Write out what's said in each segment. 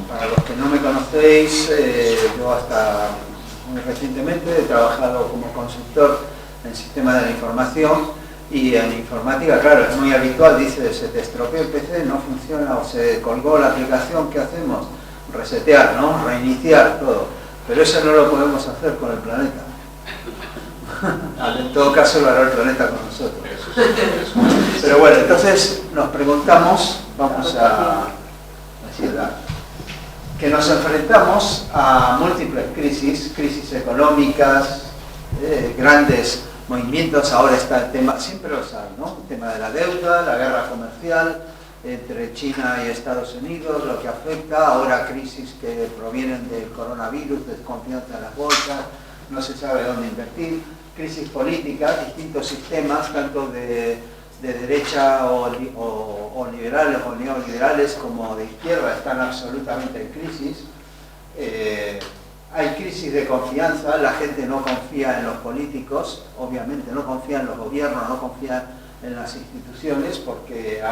para los que no me conocéis, yo hasta muy recientemente he trabajado como consultor en sistemas de la información y en informática, claro, es muy habitual, dice, se te estropeó el PC, no funciona o se colgó la aplicación, ¿qué hacemos? Resetear, ¿no? Reiniciar todo. Pero eso no lo podemos hacer con el planeta. En todo caso lo hará el planeta con nosotros. Pero bueno, entonces nos preguntamos, vamos a decirla, que nos enfrentamos a múltiples crisis económicas, grandes movimientos. Ahora está el tema, siempre lo saben, ¿no? El tema de la deuda, la guerra comercial entre China y Estados Unidos, lo que afecta, ahora crisis que provienen del coronavirus, desconfianza en las bolsas, no se sabe dónde invertir, crisis política, distintos sistemas, tanto de derecha o liberales o neoliberales como de izquierda, están absolutamente en crisis. Hay crisis de confianza, la gente no confía en los políticos, obviamente no confía en los gobiernos, no confía en las instituciones porque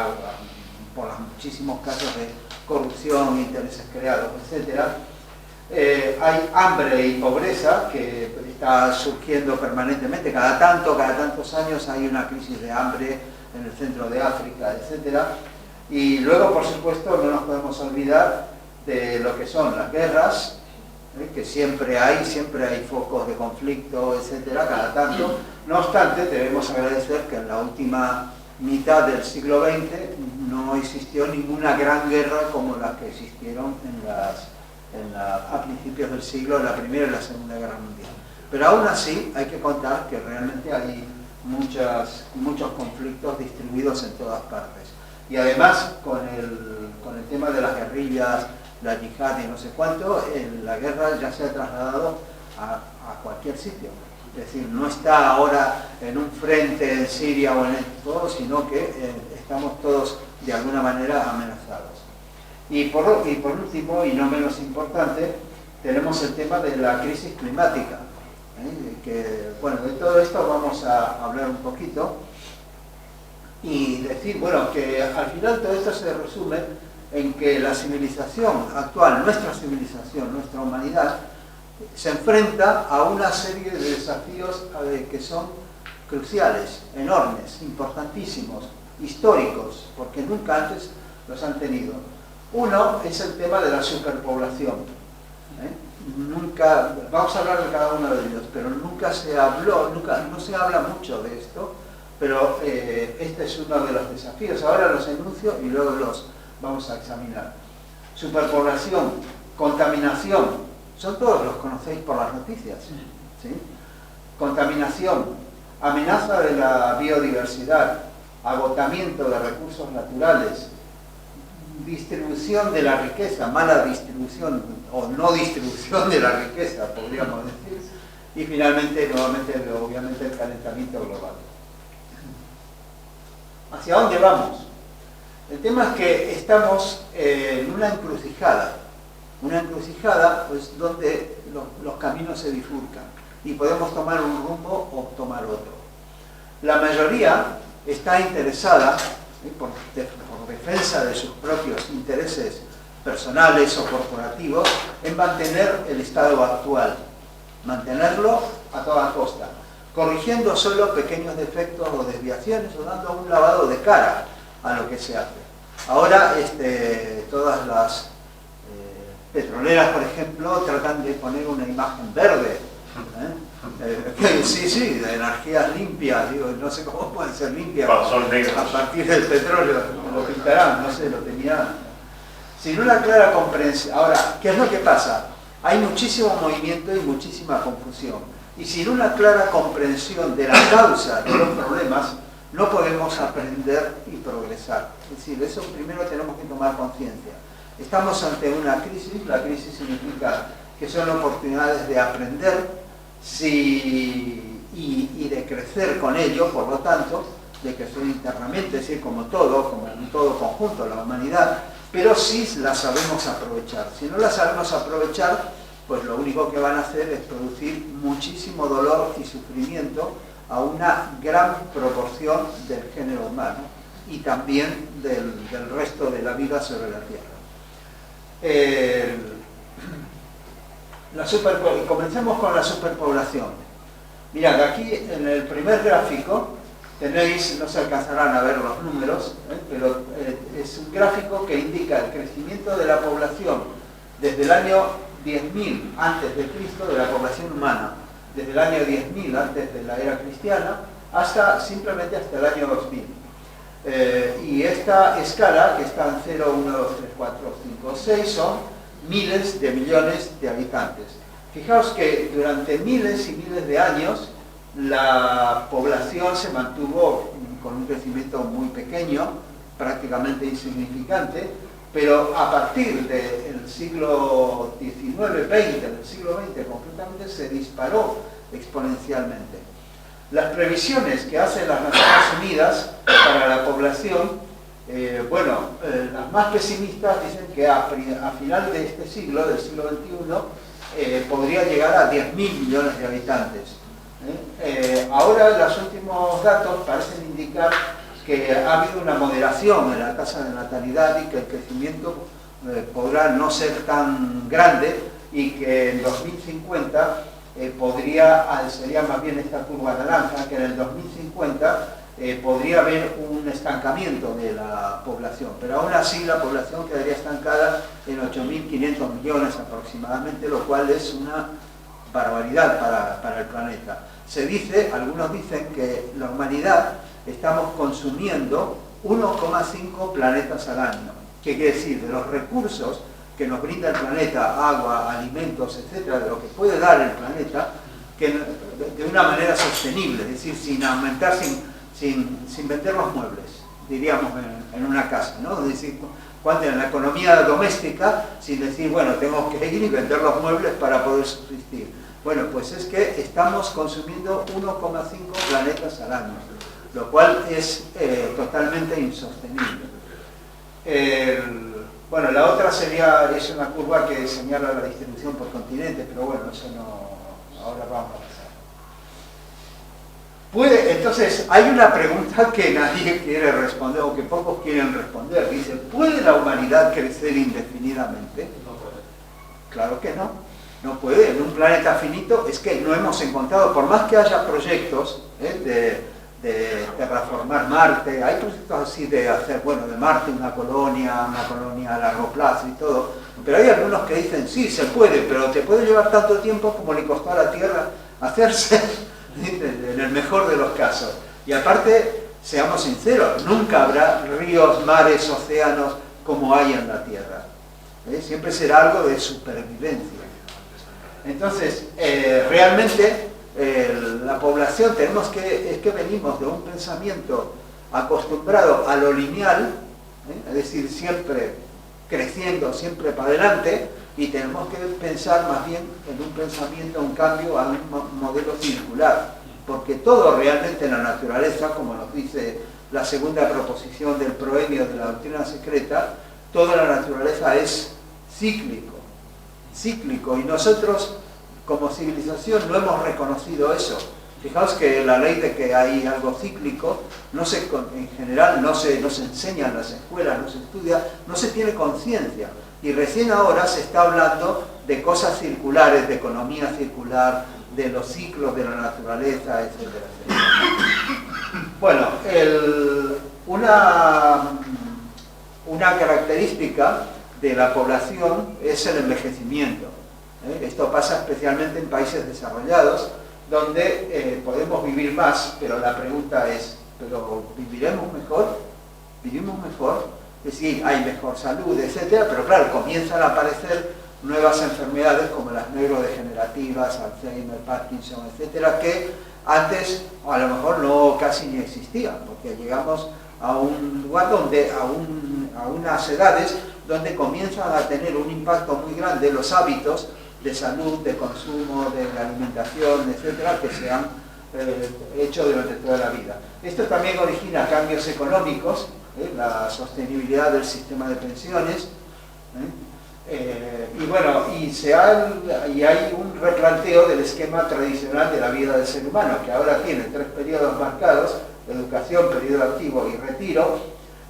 por los muchísimos casos de corrupción, intereses creados, etc. Hay hambre y pobreza que está surgiendo permanentemente, cada tantos años hay una crisis de hambre en el centro de África, etc. Y luego, por supuesto, no nos podemos olvidar de lo que son las guerras, que siempre hay focos de conflicto, etcétera, cada tanto. No obstante, debemos agradecer que en la última mitad del siglo XX no existió ninguna gran guerra como las que existieron a principios del siglo, la Primera y la Segunda Guerra Mundial. Pero aún así hay que contar que realmente hay muchos conflictos distribuidos en todas partes. Y además, con el tema de las guerrillas, la yihad y no sé cuánto, la guerra ya se ha trasladado a cualquier sitio. Es decir, no está ahora en un frente en Siria o en todo, sino que estamos todos de alguna manera amenazados. Y por último, y no menos importante, tenemos el tema de la crisis climática. Que, bueno, de todo esto vamos a hablar un poquito y decir, bueno, que al final todo esto se resume en que la civilización actual, nuestra civilización, nuestra humanidad, se enfrenta a una serie de desafíos que son cruciales, enormes, importantísimos, históricos, porque nunca antes los han tenido. Uno es el tema de la superpoblación. Nunca, vamos a hablar de cada uno de ellos, pero no se habla mucho de esto, pero este es uno de los desafíos. Ahora los enuncio y luego los vamos a examinar. Superpoblación, contaminación, todos los conocéis por las noticias, ¿sí? Contaminación, amenaza de la biodiversidad, agotamiento de recursos naturales, distribución de la riqueza, mala distribución o no distribución de la riqueza, podríamos decir, y finalmente, nuevamente, obviamente, el calentamiento global. ¿Hacia dónde vamos? El tema es que estamos en una encrucijada pues, donde los caminos se bifurcan y podemos tomar un rumbo o tomar otro. La mayoría está interesada, por defensa de sus propios intereses personales o corporativos, en mantener el estado actual, mantenerlo a toda costa, corrigiendo solo pequeños defectos o desviaciones o dando un lavado de cara a lo que se hace. Ahora todas las petroleras, por ejemplo, tratan de poner una imagen verde. Sí, de energías limpias, digo, no sé cómo pueden ser limpias a partir del petróleo, lo pintarán, no sé, lo tenían. Sin una clara comprensión. Ahora, ¿qué es lo que pasa? Hay muchísimo movimiento y muchísima confusión. Y sin una clara comprensión de la causa de los problemas, no podemos aprender y progresar. Es decir, eso primero tenemos que tomar conciencia. Estamos ante una crisis, la crisis significa que son oportunidades de aprender y de crecer con ello, por lo tanto, de crecer internamente, es decir, como en todo conjunto, la humanidad, pero sí la sabemos aprovechar. Si no la sabemos aprovechar, pues lo único que van a hacer es producir muchísimo dolor y sufrimiento a una gran proporción del género humano y también del resto de la vida sobre la Tierra. Comencemos con la superpoblación. Mirad, aquí en el primer gráfico tenéis, no se alcanzarán a ver los números, pero es un gráfico que indica el crecimiento de la población desde el año 10.000 antes de Cristo, de la población humana, desde el año 10.000 antes de la era cristiana, hasta simplemente hasta el año 2000. Y esta escala, que está en 0, 1, 2, 3, 4, 5, 6, son miles de millones de habitantes. Fijaos que durante miles y miles de años la población se mantuvo con un crecimiento muy pequeño, prácticamente insignificante, pero a partir del siglo XIX, XX, del siglo XX concretamente, se disparó exponencialmente. Las previsiones que hacen las Naciones Unidas para la población, las más pesimistas dicen que a final de este siglo, del siglo XXI, podría llegar a 10.000 millones de habitantes. Ahora los últimos datos parecen indicar que ha habido una moderación en la tasa de natalidad y que el crecimiento podrá no ser tan grande y que en 2050 sería más bien esta curva naranja, que en el 2050 podría haber un estancamiento de la población, pero aún así la población quedaría estancada en 8.500 millones aproximadamente, lo cual es una barbaridad para el planeta. Algunos dicen que la humanidad estamos consumiendo 1,5 planetas al año. ¿Qué quiere decir? De los recursos que nos brinda el planeta, agua, alimentos, etcétera, de lo que puede dar el planeta, que de una manera sostenible, es decir, sin aumentar, sin vender los muebles, diríamos en una casa, ¿no? Es decir, cuando en la economía doméstica, sin decir, bueno, tengo que ir y vender los muebles para poder subsistir. Bueno, pues es que estamos consumiendo 1,5 planetas al año, lo cual es totalmente insostenible. Bueno, la otra es una curva que señala la distribución por continente, pero bueno, eso no, ahora vamos a pasar. Entonces, hay una pregunta que nadie quiere responder, o que pocos quieren responder. Dice, ¿puede la humanidad crecer indefinidamente? No puede. Claro que no, no puede. En un planeta finito es que no hemos encontrado, por más que haya proyectos de terraformar Marte, hay proyectos así de hacer, de Marte una colonia a largo plazo y todo, pero hay algunos que dicen, sí, se puede, pero te puede llevar tanto tiempo como le costó a la Tierra hacerse, en el mejor de los casos. Y aparte, seamos sinceros, nunca habrá ríos, mares, océanos como hay en la Tierra. Siempre será algo de supervivencia. Entonces, realmente, la población, es que venimos de un pensamiento acostumbrado a lo lineal, es decir, siempre creciendo, siempre para adelante, y tenemos que pensar más bien en un pensamiento, un cambio a un modelo circular, porque todo realmente en la naturaleza, como nos dice la segunda proposición del proemio de la doctrina secreta, toda la naturaleza es cíclico, y nosotros como civilización no hemos reconocido eso. Fijaos que la ley de que hay algo cíclico, en general no se enseña en las escuelas, no se estudia, no se tiene conciencia. Y recién ahora se está hablando de cosas circulares, de economía circular, de los ciclos de la naturaleza, etcétera, etcétera. Bueno, una característica de la población es el envejecimiento. Esto pasa especialmente en países desarrollados, donde podemos vivir más, pero la pregunta es, ¿pero viviremos mejor? ¿Vivimos mejor? Es decir, hay mejor salud, etcétera, pero claro, comienzan a aparecer nuevas enfermedades como las neurodegenerativas, Alzheimer, Parkinson, etcétera, que antes a lo mejor casi ni existían, porque llegamos a un lugar donde, a unas edades donde comienzan a tener un impacto muy grande los hábitos de salud, de consumo, de alimentación, etcétera, que se han hecho durante toda la vida. Esto también origina cambios económicos, la sostenibilidad del sistema de pensiones, y hay un replanteo del esquema tradicional de la vida del ser humano, que ahora tiene 3 periodos marcados: educación, periodo activo y retiro,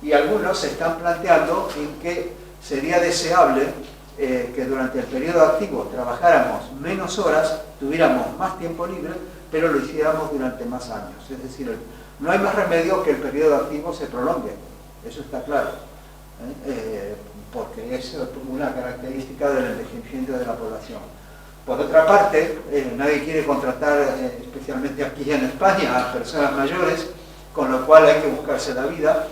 y algunos se están planteando en que sería deseable que durante el periodo activo trabajáramos menos horas, tuviéramos más tiempo libre, pero lo hiciéramos durante más años. Es decir, no hay más remedio que el periodo activo se prolongue, eso está claro, porque es una característica del envejecimiento de la población. Por otra parte, nadie quiere contratar, especialmente aquí en España, a personas mayores, con lo cual hay que buscarse la vida,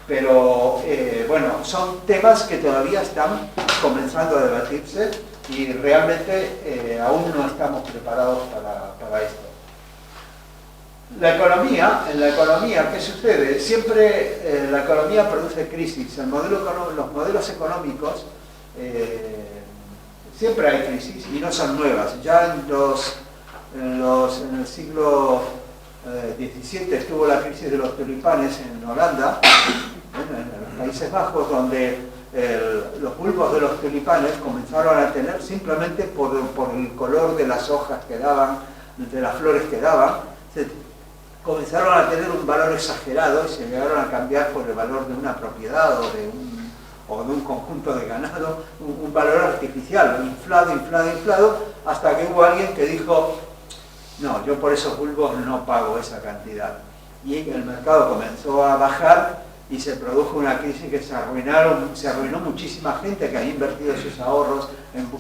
pero bueno, son temas que todavía están comenzando a debatirse y realmente aún no estamos preparados para esto. En la economía, ¿qué sucede? Siempre la economía produce crisis. Los modelos económicos, siempre hay crisis y no son nuevas. Ya en el siglo XVII estuvo la crisis de los tulipanes en Holanda, en los Países Bajos, donde los bulbos de los tulipanes comenzaron a tener, simplemente por el color de las hojas que daban, de las flores que daban, comenzaron a tener un valor exagerado y se llegaron a cambiar por el valor de una propiedad o de un conjunto de ganado, un valor artificial, inflado, hasta que hubo alguien que dijo: no, yo por esos bulbos no pago esa cantidad. Y el mercado comenzó a bajar y se produjo una crisis que se arruinó muchísima gente que había invertido sus ahorros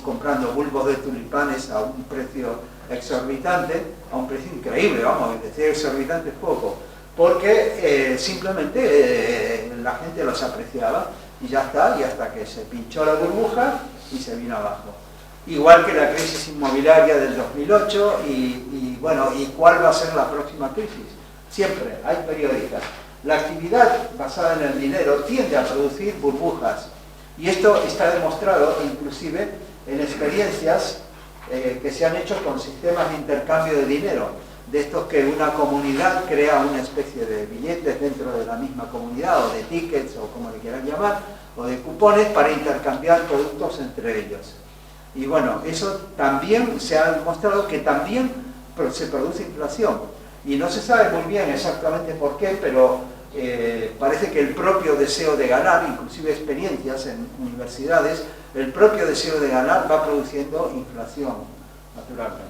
comprando bulbos de tulipanes a un precio exorbitante, a un precio increíble, vamos, decir exorbitante es poco, porque simplemente la gente los apreciaba y ya está, y hasta que se pinchó la burbuja y se vino abajo. Igual que la crisis inmobiliaria del 2008 y bueno, ¿y cuál va a ser la próxima crisis? Siempre hay periódicas. La actividad basada en el dinero tiende a producir burbujas y esto está demostrado inclusive en experiencias que se han hecho con sistemas de intercambio de dinero, de estos que una comunidad crea una especie de billetes dentro de la misma comunidad, o de tickets, o como le quieran llamar, o de cupones para intercambiar productos entre ellos. Y bueno, eso también se ha demostrado que también se produce inflación. Y no se sabe muy bien exactamente por qué, pero parece que el propio deseo de ganar, inclusive experiencias en universidades, el propio deseo de ganar va produciendo inflación, naturalmente.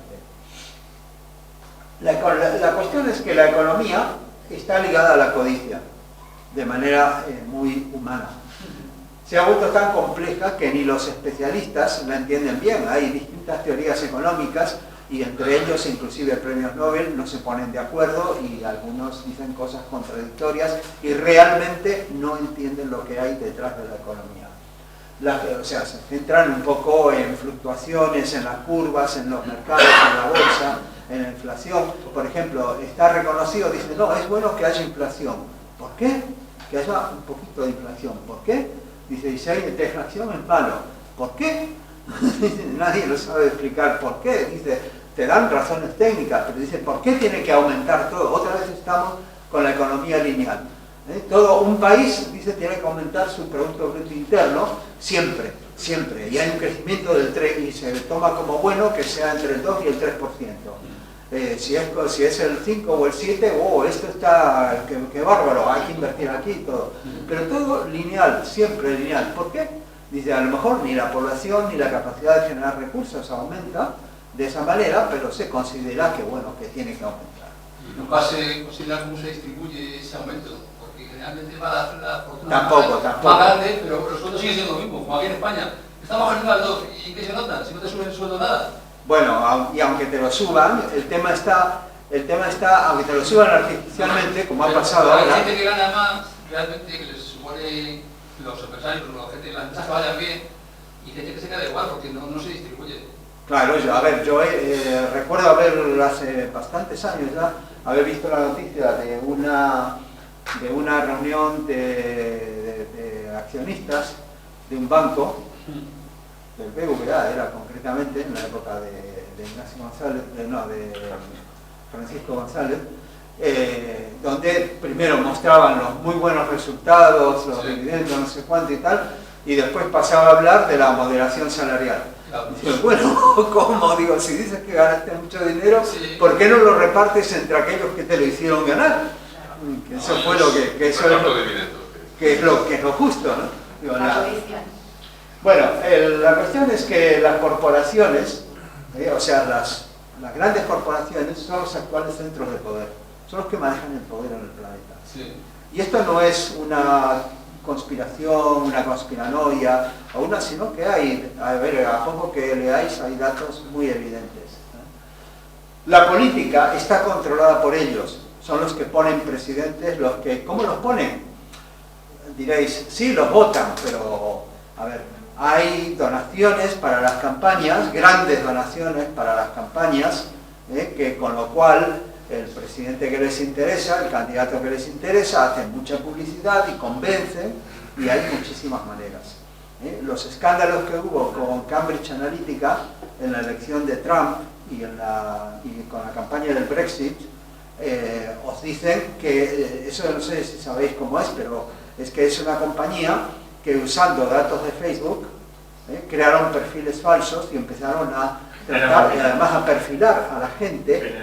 La cuestión es que la economía está ligada a la codicia, de manera muy humana. Se ha vuelto tan compleja que ni los especialistas la entienden bien. Hay distintas teorías económicas y entre ellos inclusive premios Nobel no se ponen de acuerdo y algunos dicen cosas contradictorias y realmente no entienden lo que hay detrás de la economía. O sea, se centran un poco en fluctuaciones, en las curvas, en los mercados, en la bolsa, en la inflación. Por ejemplo, está reconocido, dice, no, es bueno que haya inflación. ¿Por qué? Que haya un poquito de inflación. ¿Por qué? Dice, y si hay deflación es malo. ¿Por qué? Nadie lo sabe explicar por qué. Dice, te dan razones técnicas, pero dice, ¿por qué tiene que aumentar todo? Otra vez estamos con la economía lineal. Todo un país, dice, tiene que aumentar su Producto Bruto Interno siempre, siempre. Y hay un crecimiento del 3, y se toma como bueno que sea entre el 2 y el 3%. Si es el 5 o el 7, esto está, qué bárbaro, hay que invertir aquí y todo. Pero todo lineal, siempre lineal. ¿Por qué? Dice, a lo mejor ni la población ni la capacidad de generar recursos aumenta de esa manera, pero se considera que, bueno, que tiene que aumentar. Nunca se considera cómo se distribuye ese aumento, porque generalmente va la fortuna tampoco. Más grande, pero los sueldos siguen siendo lo mismo, como aquí en España. Estamos generando al 2, ¿y qué se nota? Si no te suben el sueldo nada. Bueno, y aunque te lo suban, el tema está, aunque te lo suban artificialmente, como ha pasado ahora. Hay gente que gana más, realmente, que les supone los empresarios, la gente, las empresas que vayan bien, y gente que se queda igual, porque no se distribuye. Claro, yo recuerdo haber, hace bastantes años ya, haber visto la noticia de una reunión de accionistas de un banco, del BBVA era concretamente, en la época de Ignacio González, de Francisco González, donde primero mostraban los muy buenos resultados, los dividendos, no sé cuánto y tal, y después pasaba a hablar de la moderación salarial. Digo, bueno, ¿cómo? Digo, si dices que ganaste mucho dinero, ¿por qué no lo repartes entre aquellos que te lo hicieron ganar? Que eso fue lo que eso es lo que es lo justo, ¿no? Digo, Bueno, la cuestión es que las corporaciones, o sea, las grandes corporaciones son los actuales centros de poder, son los que manejan el poder en el planeta. Sí. Y esto no es una conspiración, una conspiranoia, sino que hay, a ver, a poco que leáis hay datos muy evidentes. La política está controlada por ellos, son los que ponen presidentes, los que, ¿cómo los ponen? Diréis, sí, los votan, pero, a ver, hay donaciones para las campañas, grandes donaciones para las campañas, que con lo cual el presidente que les interesa, el candidato que les interesa, hacen mucha publicidad y convencen, y hay muchísimas maneras. Los escándalos que hubo con Cambridge Analytica en la elección de Trump y con la campaña del Brexit, os dicen que, eso no sé si sabéis cómo es, pero es que es una compañía que usando datos de Facebook crearon perfiles falsos y empezaron a tratar, y además a perfilar a la gente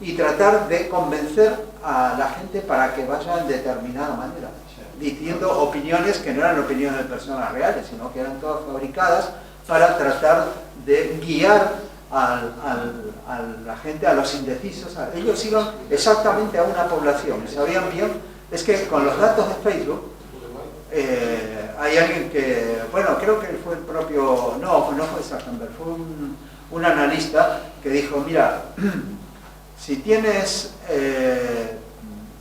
y tratar de convencer a la gente para que vaya en determinada manera, diciendo opiniones que no eran opiniones de personas reales, sino que eran todas fabricadas para tratar de guiar a la gente, a los indecisos. Ellos iban exactamente a una población, sabían bien, es que con los datos de Facebook, hay alguien que, bueno, creo que fue el propio, no fue Zuckerberg, fue un analista que dijo, mira, si tienes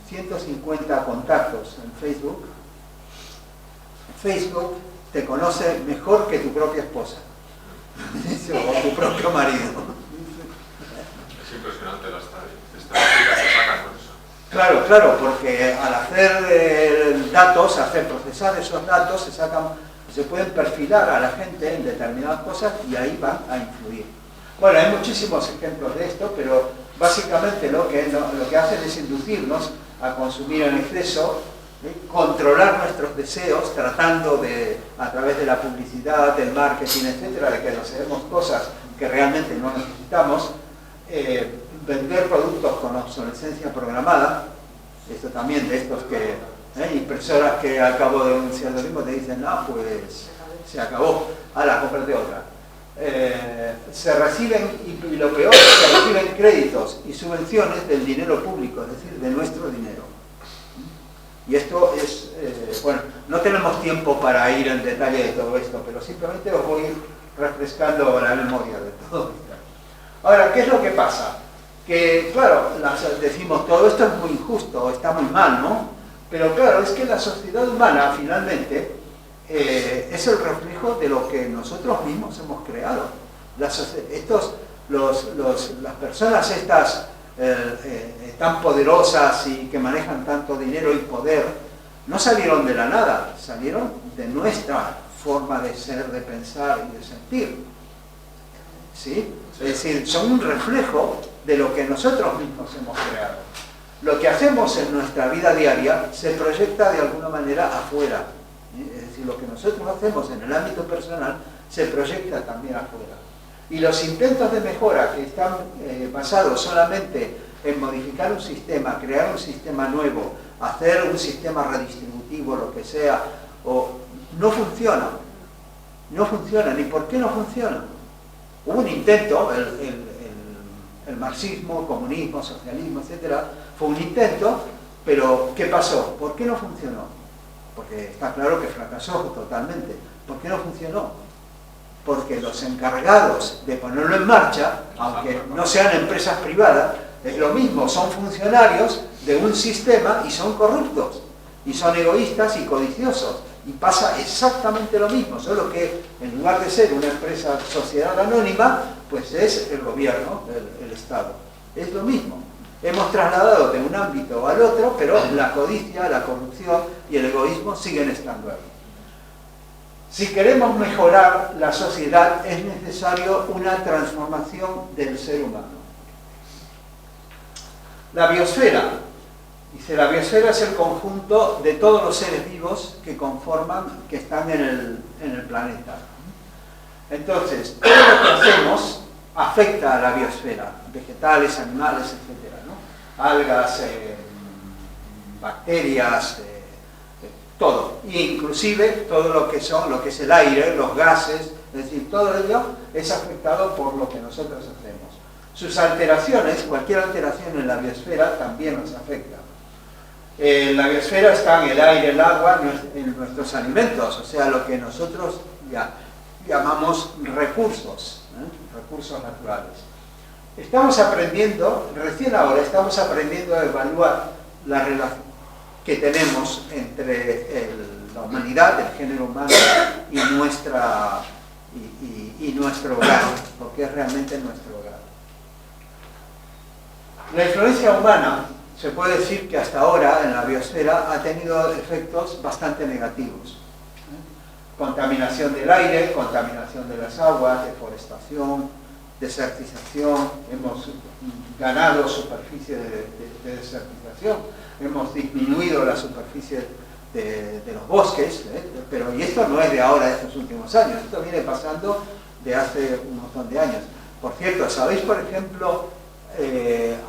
150 contactos en Facebook, Facebook te conoce mejor que tu propia esposa o tu propio marido. Es impresionante las estadísticas que sacan con eso. Claro, porque al hacer datos, procesar esos datos, se pueden perfilar a la gente en determinadas cosas y ahí van a influir. Bueno, hay muchísimos ejemplos de esto, pero básicamente lo que hacen es inducirnos a consumir en exceso, controlar nuestros deseos, tratando de, a través de la publicidad, del marketing, etcétera, de que nos hagamos cosas que realmente no necesitamos, vender productos con obsolescencia programada, esto también de estos que, impresoras que al cabo de un cierto tiempo te dicen, no, pues se acabó, cómprate otra. Se reciben, y lo peor, se reciben créditos y subvenciones del dinero público, es decir, de nuestro dinero. Y esto es, bueno, no tenemos tiempo para ir en detalle de todo esto, pero simplemente os voy a ir refrescando la memoria de todo esto. Ahora, ¿qué es lo que pasa? Que, claro, decimos, todo esto es muy injusto, está muy mal, ¿no? Pero claro, es que la sociedad humana, finalmente, es el reflejo de lo que nosotros mismos hemos creado. Las personas estas tan poderosas y que manejan tanto dinero y poder, no salieron de la nada, salieron de nuestra forma de ser, de pensar y de sentir. ¿Sí? Es decir, son un reflejo de lo que nosotros mismos hemos creado. Lo que hacemos en nuestra vida diaria se proyecta de alguna manera afuera. Es decir, lo que nosotros hacemos en el ámbito personal se proyecta también afuera. Y los intentos de mejora que están basados solamente en modificar un sistema, crear un sistema nuevo, hacer un sistema redistributivo, lo que sea, no funcionan. No funcionan. ¿Y por qué no funcionan? Hubo un intento, el marxismo, comunismo, socialismo, etcétera, fue un intento, pero ¿qué pasó? ¿Por qué no funcionó? Porque está claro que fracasó totalmente. ¿Por qué no funcionó? Porque los encargados de ponerlo en marcha, aunque no sean empresas privadas, es lo mismo, son funcionarios de un sistema y son corruptos, y son egoístas y codiciosos. Y pasa exactamente lo mismo, solo que en lugar de ser una empresa, sociedad anónima, pues es el gobierno, el Estado. Es lo mismo. Hemos trasladado de un ámbito al otro, pero la codicia, la corrupción y el egoísmo siguen estando ahí. Si queremos mejorar la sociedad, es necesario una transformación del ser humano. La biosfera. Dice, la biosfera es el conjunto de todos los seres vivos que están en el planeta. Entonces, todo lo que hacemos afecta a la biosfera, vegetales, animales, etc., ¿no? Algas, bacterias, todo. e inclusive todo lo que es el aire, los gases, es decir, todo ello es afectado por lo que nosotros hacemos. Sus alteraciones, cualquier alteración en la biosfera también nos afecta. En la biosfera están el aire, el agua, en nuestros alimentos, o sea, lo que nosotros llamamos recursos, recursos naturales. Estamos aprendiendo, recién ahora estamos aprendiendo a evaluar la relación que tenemos entre la humanidad, el género humano y nuestro hogar, porque es realmente nuestro hogar. La influencia humana, se puede decir que hasta ahora en la biosfera ha tenido efectos bastante negativos. Contaminación del aire, contaminación de las aguas, deforestación, desertización, hemos ganado superficie de desertización, hemos disminuido la superficie de los bosques, pero y esto no es de ahora, de estos últimos años, esto viene pasando de hace un montón de años. Por cierto, ¿sabéis, por ejemplo,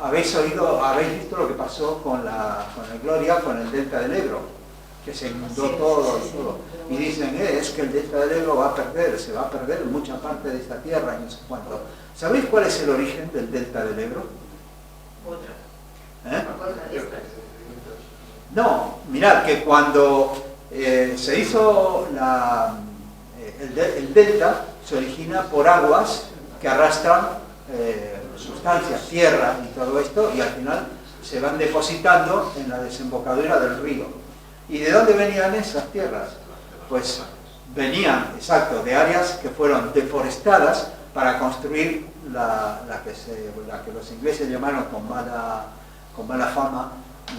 habéis visto lo que pasó con el Gloria, con el delta del Ebro? Que se inundó todo. Y dicen, es que el delta del Ebro se va a perder mucha parte de esta tierra y no sé cuánto. ¿Sabéis cuál es el origen del delta del Ebro? No, mirad que cuando se hizo el delta, se origina por aguas que arrastran sustancias, tierra y todo esto, y al final se van depositando en la desembocadura del río. ¿Y de dónde venían esas tierras? Pues venían, exacto, de áreas que fueron deforestadas para construir la que los ingleses llamaron con mala fama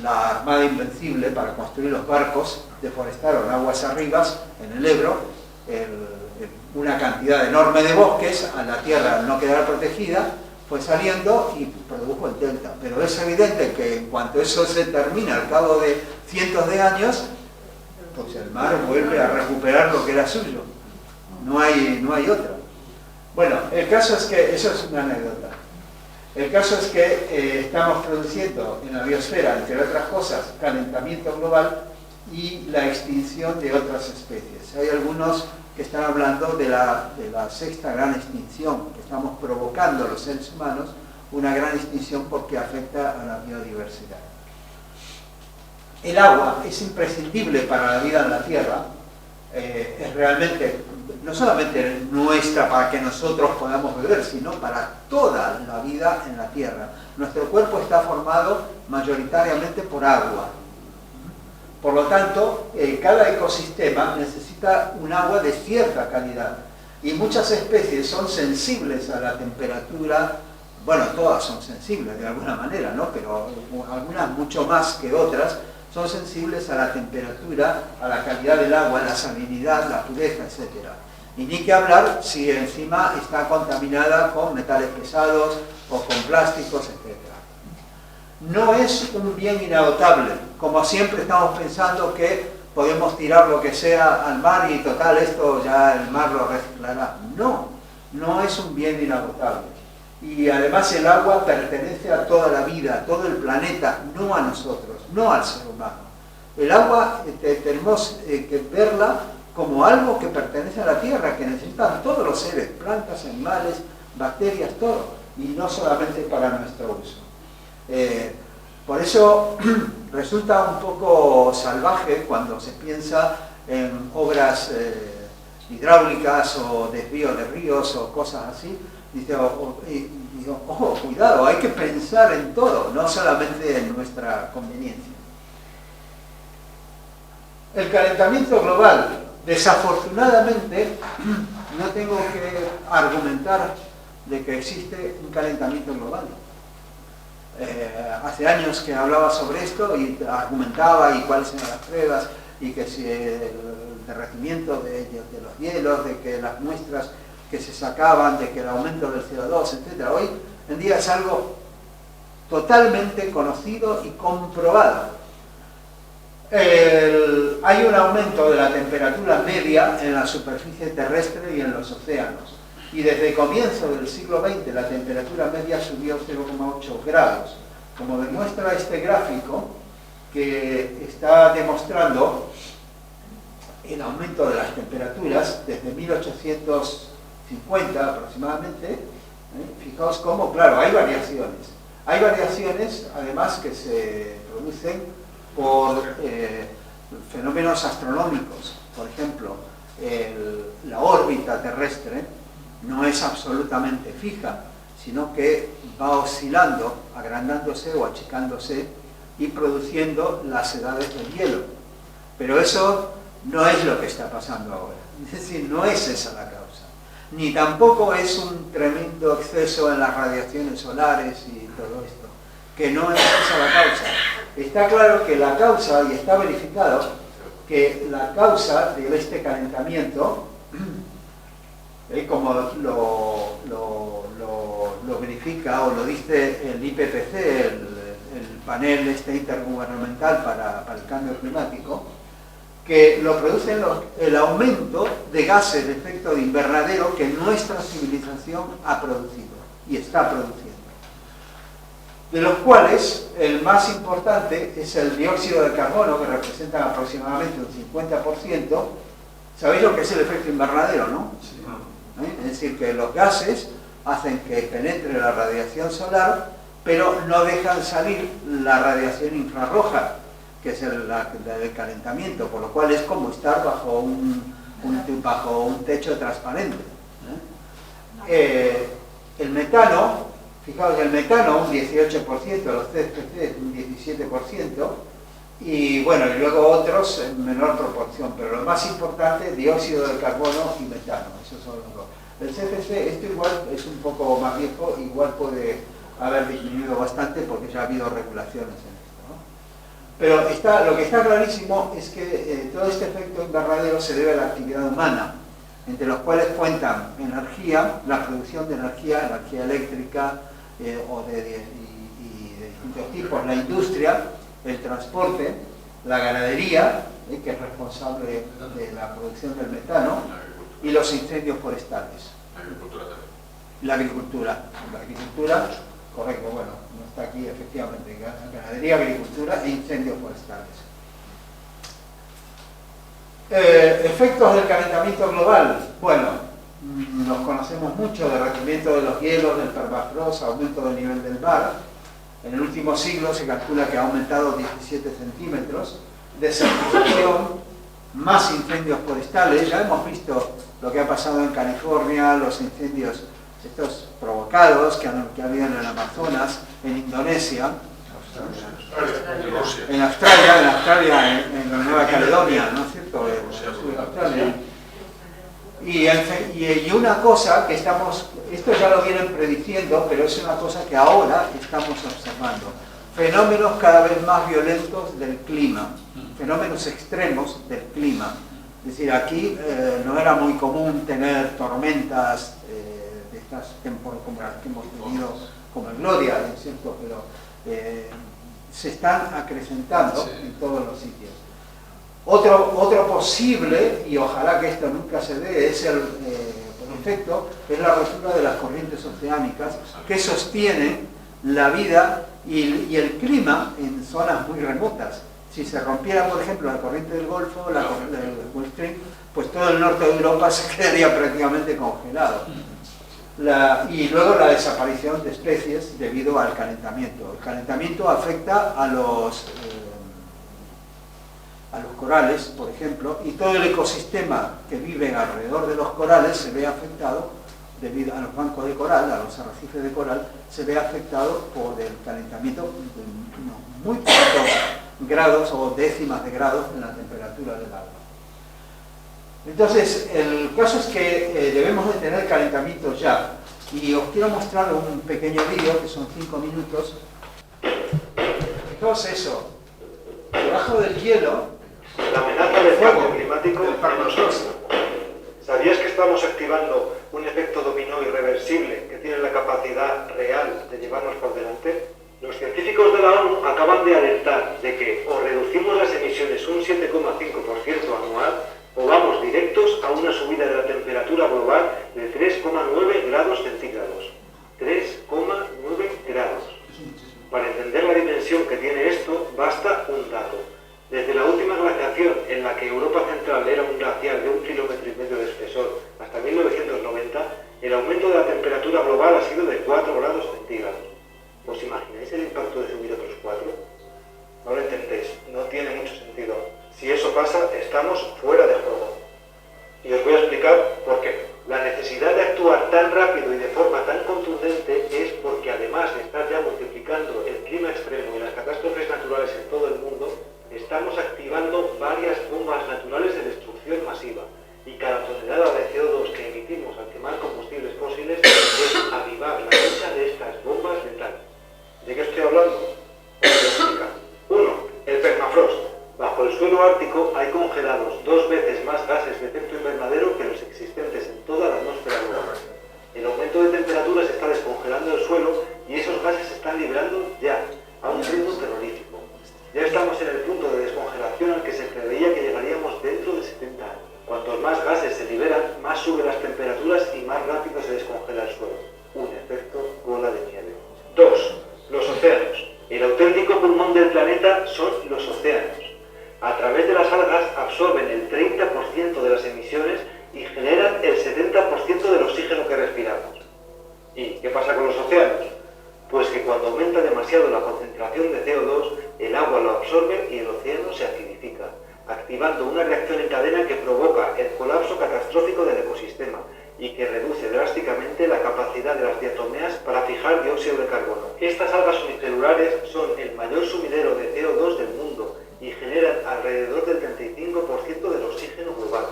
la Armada Invencible, para construir los barcos. Deforestaron aguas arriba en el Ebro, una cantidad enorme de bosques, a la tierra al no quedar protegida, fue saliendo y produjo el delta. Pero es evidente que en cuanto eso se termina al cabo de cientos de años, pues el mar vuelve a recuperar lo que era suyo. No hay otra. Bueno, el caso es que, eso es una anécdota. El caso es que estamos produciendo en la biosfera, entre otras cosas, calentamiento global y la extinción de otras especies. Hay algunos que están hablando de la sexta gran extinción, que estamos provocando los seres humanos, una gran extinción porque afecta a la biodiversidad. El agua es imprescindible para la vida en la Tierra, es realmente, no solamente nuestra para que nosotros podamos beber, sino para toda la vida en la Tierra. Nuestro cuerpo está formado mayoritariamente por agua. Por lo tanto, cada ecosistema necesita un agua de cierta calidad. Y muchas especies son sensibles a la temperatura, bueno, todas son sensibles de alguna manera, ¿no? Pero algunas mucho más que otras son sensibles a la temperatura, a la calidad del agua, la salinidad, la pureza, etc. Y ni que hablar si encima está contaminada con metales pesados o con plásticos, etc. No es un bien inagotable, como siempre estamos pensando que podemos tirar lo que sea al mar y total esto ya el mar lo reciclará. No, no es un bien inagotable. Y además el agua pertenece a toda la vida, a todo el planeta, no a nosotros, no al ser humano. El agua tenemos que verla como algo que pertenece a la Tierra, que necesitan todos los seres, plantas, animales, bacterias, todo, y no solamente para nuestro uso. Por eso resulta un poco salvaje cuando se piensa en obras hidráulicas o desvío de ríos o cosas así. Dice, ojo, cuidado, hay que pensar en todo, no solamente en nuestra conveniencia. El calentamiento global, desafortunadamente, no tengo que argumentar de que existe un calentamiento global. Hace años que hablaba sobre esto y argumentaba y cuáles eran las pruebas y que si el derretimiento de los hielos, de que las muestras que se sacaban, de que el aumento del CO2, etc. Hoy en día es algo totalmente conocido y comprobado. Hay un aumento de la temperatura media en la superficie terrestre y en los océanos. Y desde el comienzo del siglo XX la temperatura media subió 0,8 grados. Como demuestra este gráfico, que está demostrando el aumento de las temperaturas desde 1850 aproximadamente. Fijaos cómo, claro, hay variaciones. Hay variaciones, además, que se producen por fenómenos astronómicos. Por ejemplo, la órbita terrestre no es absolutamente fija, sino que va oscilando, agrandándose o achicándose y produciendo las edades del hielo. Pero eso no es lo que está pasando ahora. Es decir, no es esa la causa. Ni tampoco es un tremendo exceso en las radiaciones solares y todo esto, que no es esa la causa. Está claro que la causa, y está verificado, que la causa de este calentamiento, como lo verifica o lo dice el IPCC, el panel intergubernamental para el cambio climático, que lo produce el aumento de gases de efecto de invernadero que nuestra civilización ha producido y está produciendo. De los cuales el más importante es el dióxido de carbono, que representa aproximadamente un 50%. ¿Sabéis lo que es el efecto invernadero, no? Sí. Es decir, que los gases hacen que penetre la radiación solar, pero no dejan salir la radiación infrarroja, que es la del calentamiento, por lo cual es como estar bajo un techo transparente. El metano, fijaos, el metano un 18%, los CFC un 17%, y bueno, y luego otros en menor proporción, pero lo más importante, dióxido de carbono y metano, esos son los dos. El CFC, esto igual es un poco más viejo, igual puede haber disminuido bastante porque ya ha habido regulaciones en esto, ¿no? Pero lo que está clarísimo es que todo este efecto invernadero se debe a la actividad humana, entre los cuales cuentan energía, la producción de energía eléctrica o de distintos tipos, la industria, el transporte, la ganadería, que es responsable de la producción del metano, y los incendios forestales. La agricultura también. La agricultura, correcto, bueno, no está aquí efectivamente, ganadería, agricultura e incendios forestales. Efectos del calentamiento global. Bueno, nos conocemos mucho: derretimiento de los hielos, del permafrost, aumento del nivel del mar. En el último siglo se calcula que ha aumentado 17 centímetros, desertización, más incendios forestales. Ya hemos visto lo que ha pasado en California, los incendios estos provocados que ha habido en el Amazonas, en Indonesia, en Australia, en la Nueva Caledonia, ¿no es cierto? En Australia. Y una cosa que esto ya lo vienen prediciendo, pero es una cosa que ahora estamos observando: fenómenos cada vez más violentos del clima, fenómenos extremos del clima. Es decir, aquí no era muy común tener tormentas de estas temporadas como las que hemos tenido, como en Gloria, ¿no es cierto? Pero se están acrecentando en todos los sitios. Otro posible, y ojalá que esto nunca se dé, es por efecto, es la rotura de las corrientes oceánicas que sostienen la vida y el clima en zonas muy remotas. Si se rompiera, por ejemplo, la corriente del Golfo, la Gulf Stream, pues todo el norte de Europa se quedaría prácticamente congelado. Y luego la desaparición de especies debido al calentamiento. El calentamiento afecta a los corales, por ejemplo, y todo el ecosistema que vive alrededor de los corales se ve afectado, debido a los bancos de coral, a los arrecifes de coral, se ve afectado por el calentamiento de muy poquitos grados o décimas de grados en la temperatura del agua. Entonces, el caso es que debemos de tener calentamiento ya, y os quiero mostrar un pequeño vídeo que son 5 minutos. Fijaos eso, debajo del hielo, la amenaza del cambio climático en nosotros. ¿Sabías que estamos activando un efecto dominó irreversible que tiene la capacidad real de llevarnos por delante? Los científicos de la ONU acaban de alertar de que o reducimos las emisiones un 7,5% anual o vamos directos a una subida de la temperatura global de 3,9 grados centígrados. 3,9 grados. Para entender la dimensión que tiene esto, basta un dato. Desde la última glaciación, en la que Europa Central era un El aumento de la temperatura global ha sido de 4 grados centígrados. ¿Os imagináis el impacto de subir otros 4? No lo intentéis, no tiene mucho sentido. Si eso pasa, estamos fuera de juego. Y os voy a explicar por qué. La necesidad de actuar tan rápido y de forma tan contundente es porque, además de estar ya multiplicando el clima extremo y las catástrofes naturales en todo el mundo, estamos activando varias bombas naturales de destrucción masiva. Y cada tonelada de CO2 que emitimos al quemar combustibles fósiles es avivar la lucha de estas bombas letales. ¿De qué estoy hablando? Os voy a explicar. 1. El permafrost. Bajo el suelo ártico hay congelados 2 veces más gases de efecto invernadero que los existentes en toda la atmósfera global. El aumento de temperaturas está descongelando el suelo y esos gases se están liberando ya, a un ritmo terrorífico. Ya estamos en el punto de descongelación al que se preveía que llegaríamos dentro de 70 años. Cuantos más gases se liberan, más suben las temperaturas y más rápido se descongela el suelo. Un efecto bola de nieve. 2. Los océanos. El auténtico pulmón del planeta son los océanos. A través de las algas absorben el 30% de las emisiones y generan el 70% del oxígeno que respiramos. ¿Y qué pasa con los océanos? Pues que cuando aumenta demasiado la concentración de CO2, el agua lo absorbe y el océano se acidifica, activando una reacción en cadena que provoca el colapso catastrófico del ecosistema y que reduce drásticamente la capacidad de las diatomeas para fijar dióxido de carbono. Estas algas unicelulares son el mayor sumidero de CO2 del mundo y generan alrededor del 35% del oxígeno global,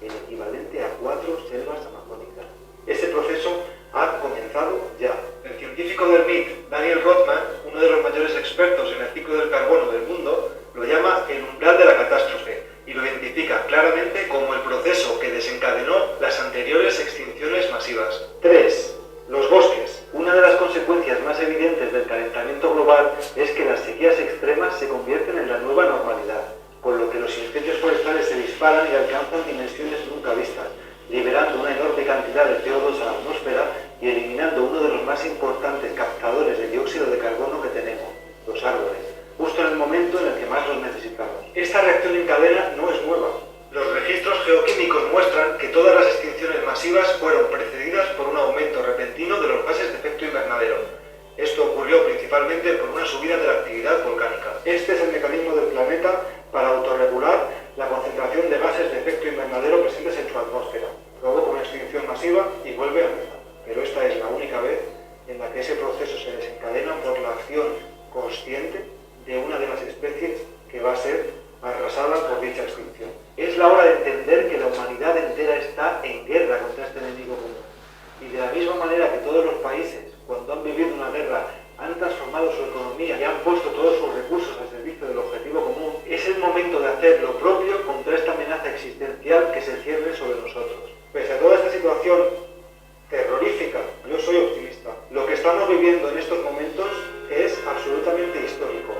el equivalente a 4 selvas amazónicas. Ese proceso ha comenzado ya. El científico del MIT, Daniel Rothman, uno de los mayores expertos en el ciclo del carbono del mundo, lo llama el umbral de la catástrofe y lo identifica claramente como el proceso que desencadenó las anteriores extinciones masivas. 3. Los bosques. Una de las consecuencias más evidentes del calentamiento global es que las sequías extremas se convierten en la nueva normalidad, con lo que los incendios forestales se disparan y alcanzan dimensiones nunca vistas, liberando una enorme cantidad de CO2 a la atmósfera y eliminando uno de los más importantes captadores de dióxido de carbono que tenemos, los árboles, justo en el momento en el que más los necesitamos. Esta reacción en cadena no es nueva. Los registros geoquímicos muestran que todas las extinciones masivas fueron precedidas por un aumento repentino de los gases de efecto invernadero. Esto ocurrió principalmente por una subida de la actividad volcánica. Este es el mecanismo del planeta para autorregular la concentración de gases de efecto invernadero presentes en su atmósfera. Provoca una extinción masiva y vuelve a empezar. Pero esta es la única vez en la que ese proceso se desencadena por la acción consciente de una de las especies que va a ser arrasada por dicha extinción. Es la hora de entender que la humanidad entera está en guerra contra este enemigo común. Y de la misma manera que todos los países, cuando han vivido una guerra, han transformado su economía y han puesto todos sus recursos al servicio del objetivo común, es el momento de hacer lo propio contra esta amenaza existencial que se cierne sobre nosotros. Pese a toda esta situación terrorífica, yo soy optimista. Lo que estamos viviendo en estos momentos es absolutamente histórico.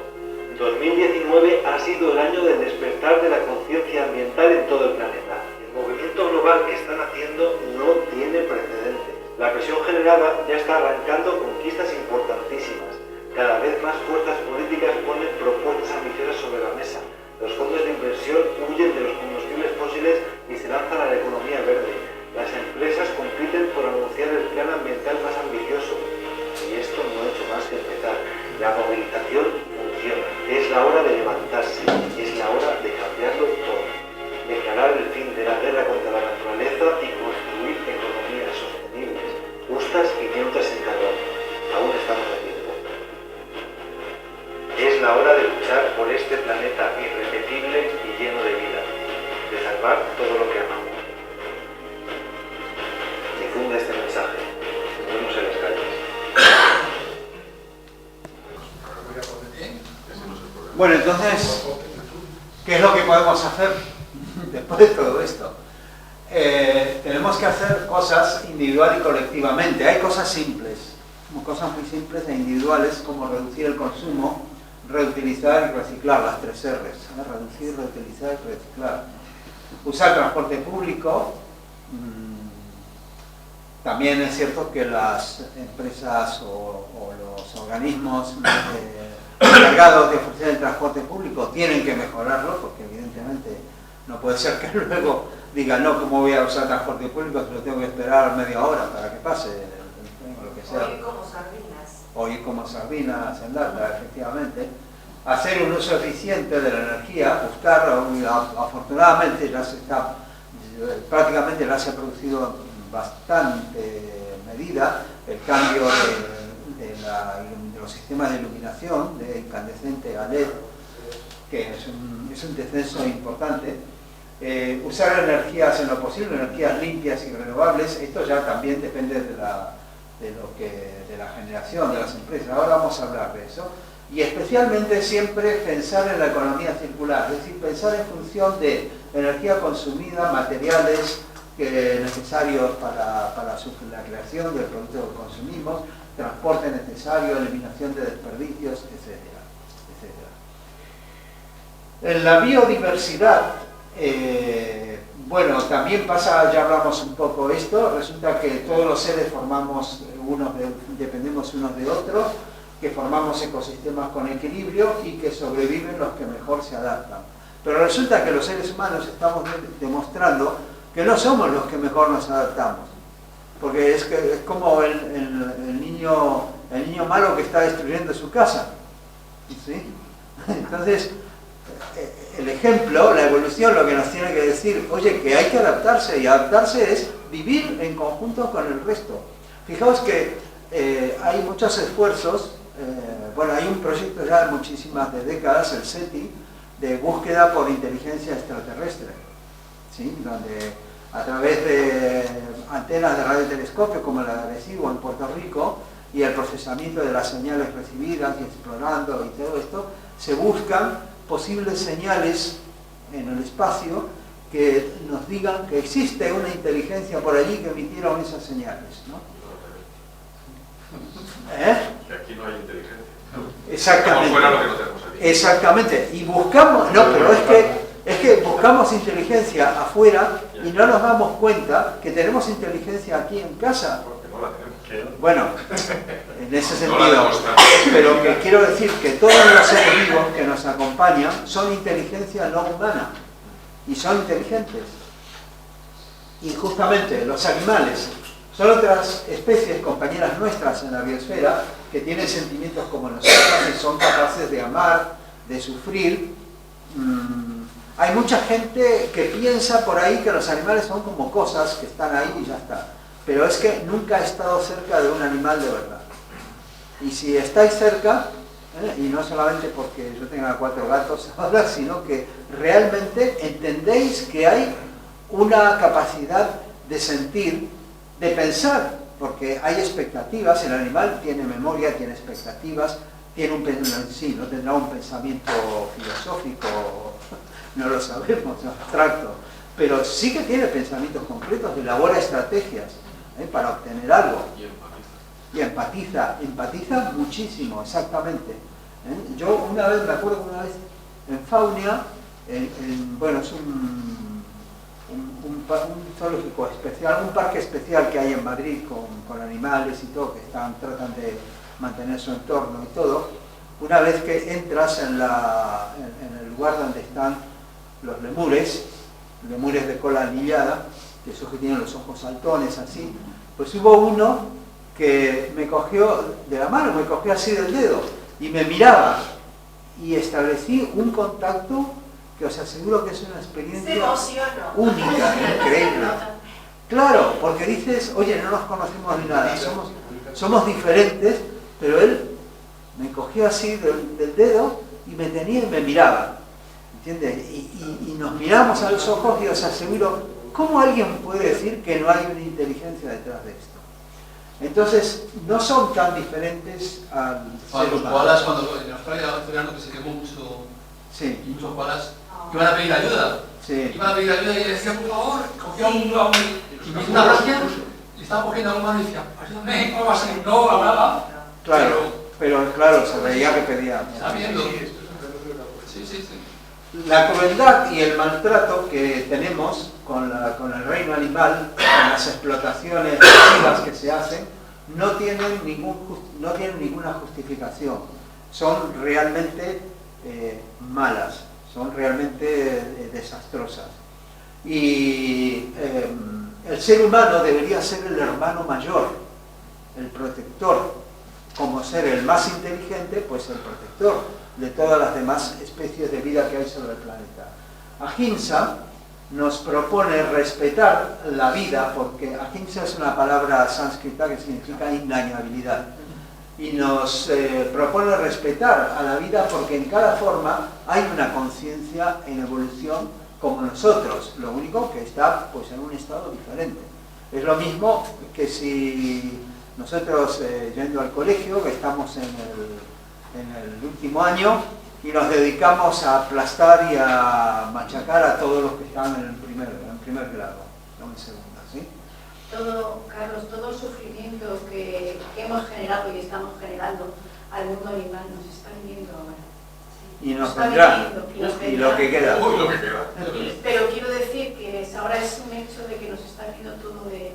2019 ha sido el año del despertar de la conciencia ambiental en todo el planeta. El movimiento global que están haciendo no tiene precedentes. La presión generada ya está arrancando conquistas importantísimas. Cada vez más fuerzas políticas ponen propuestas ambiciosas sobre la mesa. Los fondos de inversión huyen de los combustibles fósiles y se lanzan a la economía verde. Las empresas compiten por anunciar el plan ambiental más ambicioso. Y esto no ha hecho más que empezar. La movilización funciona. Es la hora de levantarse. Es la hora de cambiarlo todo. Declarar el fin de la guerra contra la naturaleza y construir economías sostenibles, justas y neutras en carbono. Aún estamos a tiempo. Es la hora de luchar por este planeta irrepetible y lleno de vida. De salvar todo lo que amamos. Difunda este mensaje. Nos vemos en las calles. Bueno, entonces, ¿qué es lo que podemos hacer después de todo esto? Tenemos que hacer cosas individual y colectivamente. Hay cosas simples, cosas muy simples e individuales, como reducir el consumo, reutilizar y reciclar, las 3 R's. Reducir, reutilizar y reciclar. Usar transporte público. También es cierto que las empresas o los organismos encargados de ofrecer el transporte público tienen que mejorarlo, porque evidentemente no puede ser que luego digan, no, ¿cómo voy a usar transporte público si lo tengo que esperar media hora para que pase lo que sea? O ir como sardinas. O ir como sardinas en lata, efectivamente. Hacer un uso eficiente de la energía, buscar, afortunadamente ya se está, prácticamente ya se ha producido bastante medida el cambio de los sistemas de iluminación, de incandescente a LED, que es un descenso importante. Usar energías en lo posible, energías limpias y renovables, esto ya también depende de la generación de las empresas. Ahora vamos a hablar de eso. Y especialmente siempre pensar en la economía circular, es decir, pensar en función de energía consumida, materiales necesarios para la creación del producto que consumimos, transporte necesario, eliminación de desperdicios, etcétera, etcétera. En la biodiversidad, bueno, también pasa, ya hablamos un poco esto, resulta que todos los seres dependemos unos de otros, que formamos ecosistemas con equilibrio y que sobreviven los que mejor se adaptan. Pero resulta que los seres humanos estamos demostrando que no somos los que mejor nos adaptamos. Porque es como el niño malo que está destruyendo su casa. ¿Sí? Entonces, el ejemplo, la evolución, lo que nos tiene que decir, oye, que hay que adaptarse, y adaptarse es vivir en conjunto con el resto. Fijaos que hay muchos esfuerzos, bueno, hay un proyecto ya de muchísimas décadas, el SETI, de búsqueda por inteligencia extraterrestre, ¿sí? Donde a través de antenas de radiotelescopio como la de Arecibo en Puerto Rico y el procesamiento de las señales recibidas y explorando y todo esto, se buscan posibles señales en el espacio que nos digan que existe una inteligencia por allí que emitieron esas señales, ¿no? Que aquí no hay inteligencia. Exactamente. Como fuera lo que no tenemos aquí. Exactamente. Y buscamos, no, pero es que buscamos inteligencia afuera y no nos damos cuenta que tenemos inteligencia aquí en casa. Porque no la tenemos. Bueno, en ese No la sentido, demostramos. pero que quiero decir que todos los seres vivos que nos acompañan son inteligencia no humana y son inteligentes. Y justamente los animales son otras especies compañeras nuestras en la biosfera que tienen sentimientos como nosotros y son capaces de amar, de sufrir. Hay mucha gente que piensa por ahí que los animales son como cosas que están ahí y ya está. Pero es que nunca he estado cerca de un animal de verdad. Y si estáis cerca, y no solamente porque yo tenga 4 gatos ahora, sino que realmente entendéis que hay una capacidad de sentir, de pensar, porque hay expectativas, el animal tiene memoria, tiene expectativas, tiene sí, no tendrá un pensamiento filosófico, no lo sabemos, abstracto, pero sí que tiene pensamientos concretos, elabora estrategias para obtener algo. Y empatiza muchísimo, exactamente. Yo una vez, me acuerdo que una vez en Faunia, bueno, es un zoológico especial, un parque especial que hay en Madrid con animales y todo, que tratan de mantener su entorno y todo. Una vez que entras en el lugar donde están los lemures de cola anillada, que esos que tienen los ojos saltones así, pues hubo uno que me cogió de la mano, me cogió así del dedo y me miraba y establecí un contacto que os aseguro que es una experiencia única, increíble. Claro, porque dices, oye, no nos conocemos ni nada, somos diferentes, pero él me cogió así del dedo y me tenía y me miraba, ¿entiendes? Y nos miramos a los ojos y os aseguro, ¿cómo alguien puede decir que no hay una inteligencia detrás de esto? Entonces, no son tan diferentes al ser Los humano. koalas, cuando en Australia hace verano que se quemó mucho, Sí. muchos koalas, iban a pedir ayuda. Sí. Iban a pedir ayuda y le decían, por favor, cogía un y me hizo una gracia, le estaba cogiendo a un mano y decía, ayúdame, algo así, no hablaba. Pero claro, se veía que pedía. Está viendo. Sí. La crueldad y el maltrato que tenemos con el reino animal, con las explotaciones masivas que se hacen, no tienen ninguna justificación. Son realmente malas, son realmente desastrosas. Y el ser humano debería ser el hermano mayor, el protector, como ser el más inteligente, pues el protector de todas las demás especies de vida que hay sobre el planeta. Ahimsa nos propone respetar la vida, porque ahimsa es una palabra sánscrita que significa indañabilidad, y nos propone respetar a la vida porque en cada forma hay una conciencia en evolución como nosotros, lo único que está pues en un estado diferente. Es lo mismo que si nosotros yendo al colegio, que estamos en el último año, y nos dedicamos a aplastar y a machacar a todos los que están en primer grado, no en segundo, ¿sí? Carlos, todo el sufrimiento que hemos generado y estamos generando al mundo animal nos está viniendo ahora. Y nos vendrá, y lo que queda. Uy, lo que queda. Pero quiero decir que ahora es un hecho de que nos está viniendo todo de...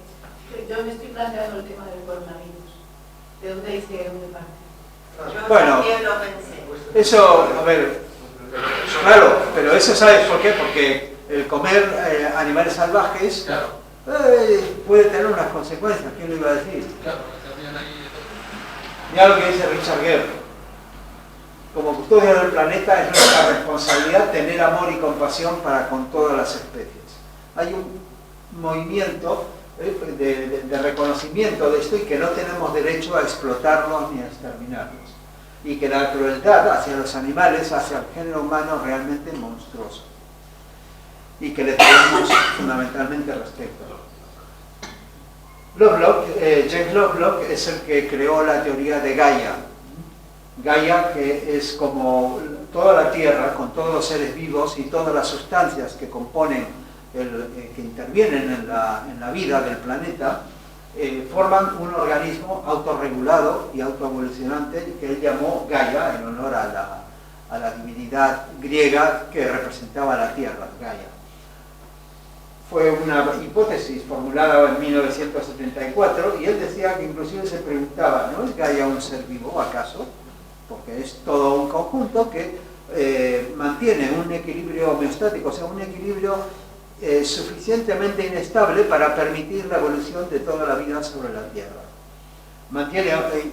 Yo me estoy planteando el tema del coronavirus. ¿De dónde dice de dónde parte? Bueno, eso, a ver, claro, pero eso ¿sabes por qué? Porque el comer animales salvajes puede tener unas consecuencias, ¿quién lo iba a decir? Claro, también ahí... Mira lo que dice Richard Gere: como custodios del planeta es nuestra responsabilidad tener amor y compasión para con todas las especies. Hay un movimiento de reconocimiento de esto y que no tenemos derecho a explotarlos ni a exterminarlos. Y que la crueldad hacia los animales, hacia el género humano, es realmente monstruoso. Y que le tenemos fundamentalmente respeto. James Lovelock es el que creó la teoría de Gaia. Gaia, que es como toda la Tierra, con todos los seres vivos y todas las sustancias que componen, que intervienen en la vida del planeta, forman un organismo autorregulado y autoevolucionante que él llamó Gaia, en honor a la divinidad griega que representaba la Tierra, Gaia. Fue una hipótesis formulada en 1974 y él decía que inclusive se preguntaba, ¿no es Gaia un ser vivo acaso? Porque es todo un conjunto que mantiene un equilibrio homeostático, o sea, un equilibrio suficientemente inestable para permitir la evolución de toda la vida sobre la Tierra.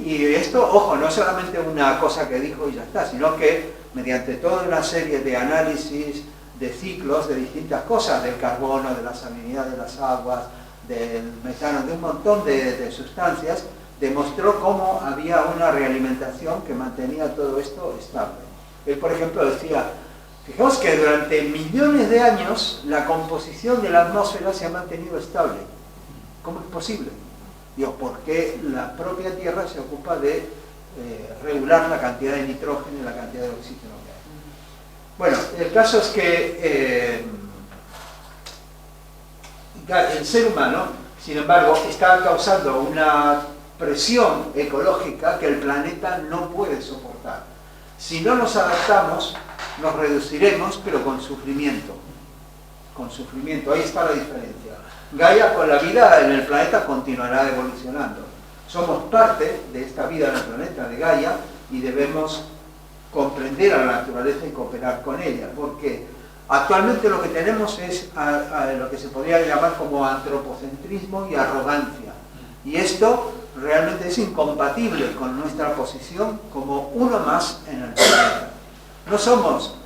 Y esto, ojo, no es solamente una cosa que dijo y ya está, sino que mediante toda una serie de análisis, de ciclos, de distintas cosas, del carbono, de la salinidad de las aguas, del metano, de un montón de sustancias, demostró cómo había una realimentación que mantenía todo esto estable. Él, por ejemplo, decía: fijaos que durante millones de años la composición de la atmósfera se ha mantenido estable. ¿Cómo es posible? Digo, porque la propia Tierra se ocupa de regular la cantidad de nitrógeno y la cantidad de oxígeno que hay. Bueno, el caso es que el ser humano, sin embargo, está causando una presión ecológica que el planeta no puede soportar. Si no nos adaptamos, nos reduciremos, pero con sufrimiento. Con sufrimiento, ahí está la diferencia. Gaia, con la vida en el planeta, continuará evolucionando. Somos parte de esta vida en el planeta de Gaia y debemos comprender a la naturaleza y cooperar con ella, porque actualmente lo que tenemos es lo que se podría llamar como antropocentrismo y arrogancia. Y esto realmente es incompatible con nuestra posición como uno más en el planeta. No somos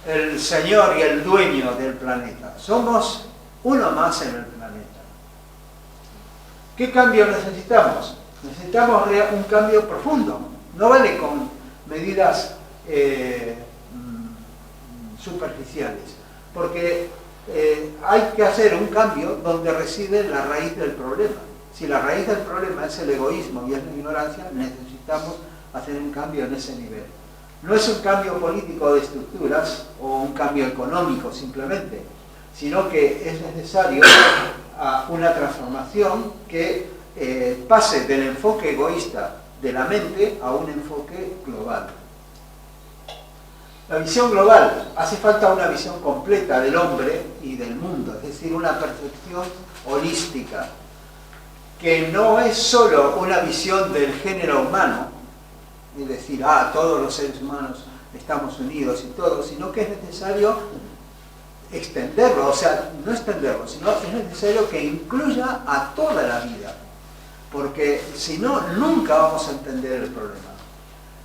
el señor y el dueño del planeta, somos uno más en el planeta. ¿Qué cambio necesitamos? Necesitamos un cambio profundo. No vale con medidas superficiales, porque hay que hacer un cambio donde reside la raíz del problema. Si la raíz del problema es el egoísmo y es la ignorancia, necesitamos hacer un cambio en ese nivel. No es un cambio político de estructuras o un cambio económico simplemente, sino que es necesario una transformación que pase del enfoque egoísta de la mente a un enfoque global. La visión global, hace falta una visión completa del hombre y del mundo, es decir, una percepción holística, que no es solo una visión del género humano, es decir, todos los seres humanos estamos unidos y todos, sino que es necesario extenderlo, o sea, no extenderlo, sino es necesario que incluya a toda la vida, porque si no, nunca vamos a entender el problema.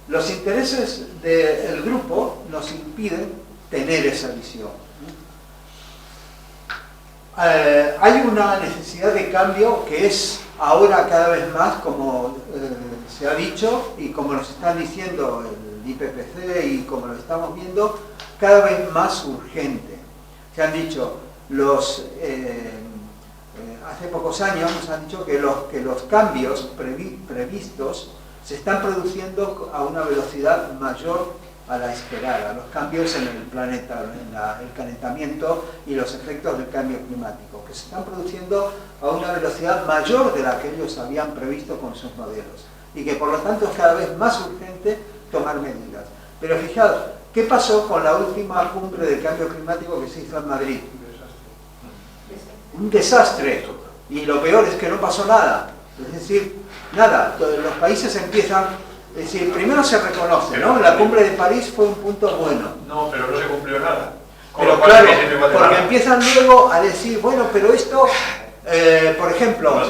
Los intereses del grupo nos impiden tener esa visión. Hay una necesidad de cambio que es ahora cada vez más, como se ha dicho y como nos están diciendo el IPCC y como lo estamos viendo, cada vez más urgente. Se han dicho, hace pocos años nos han dicho que los cambios previstos se están produciendo a una velocidad mayor a la esperada, los cambios en el planeta, el calentamiento y los efectos del cambio climático, que se están produciendo a una velocidad mayor de la que ellos habían previsto con sus modelos, y que por lo tanto es cada vez más urgente tomar medidas. Pero fijaos, ¿qué pasó con la última cumbre del cambio climático que se hizo en Madrid? Un desastre, y lo peor es que no pasó nada, es decir, nada, los países empiezan. Es decir, primero se reconoce, ¿no? La cumbre de París fue un punto bueno. No, pero no se cumplió nada. Pero claro, porque empiezan luego a decir, bueno, pero esto, por ejemplo,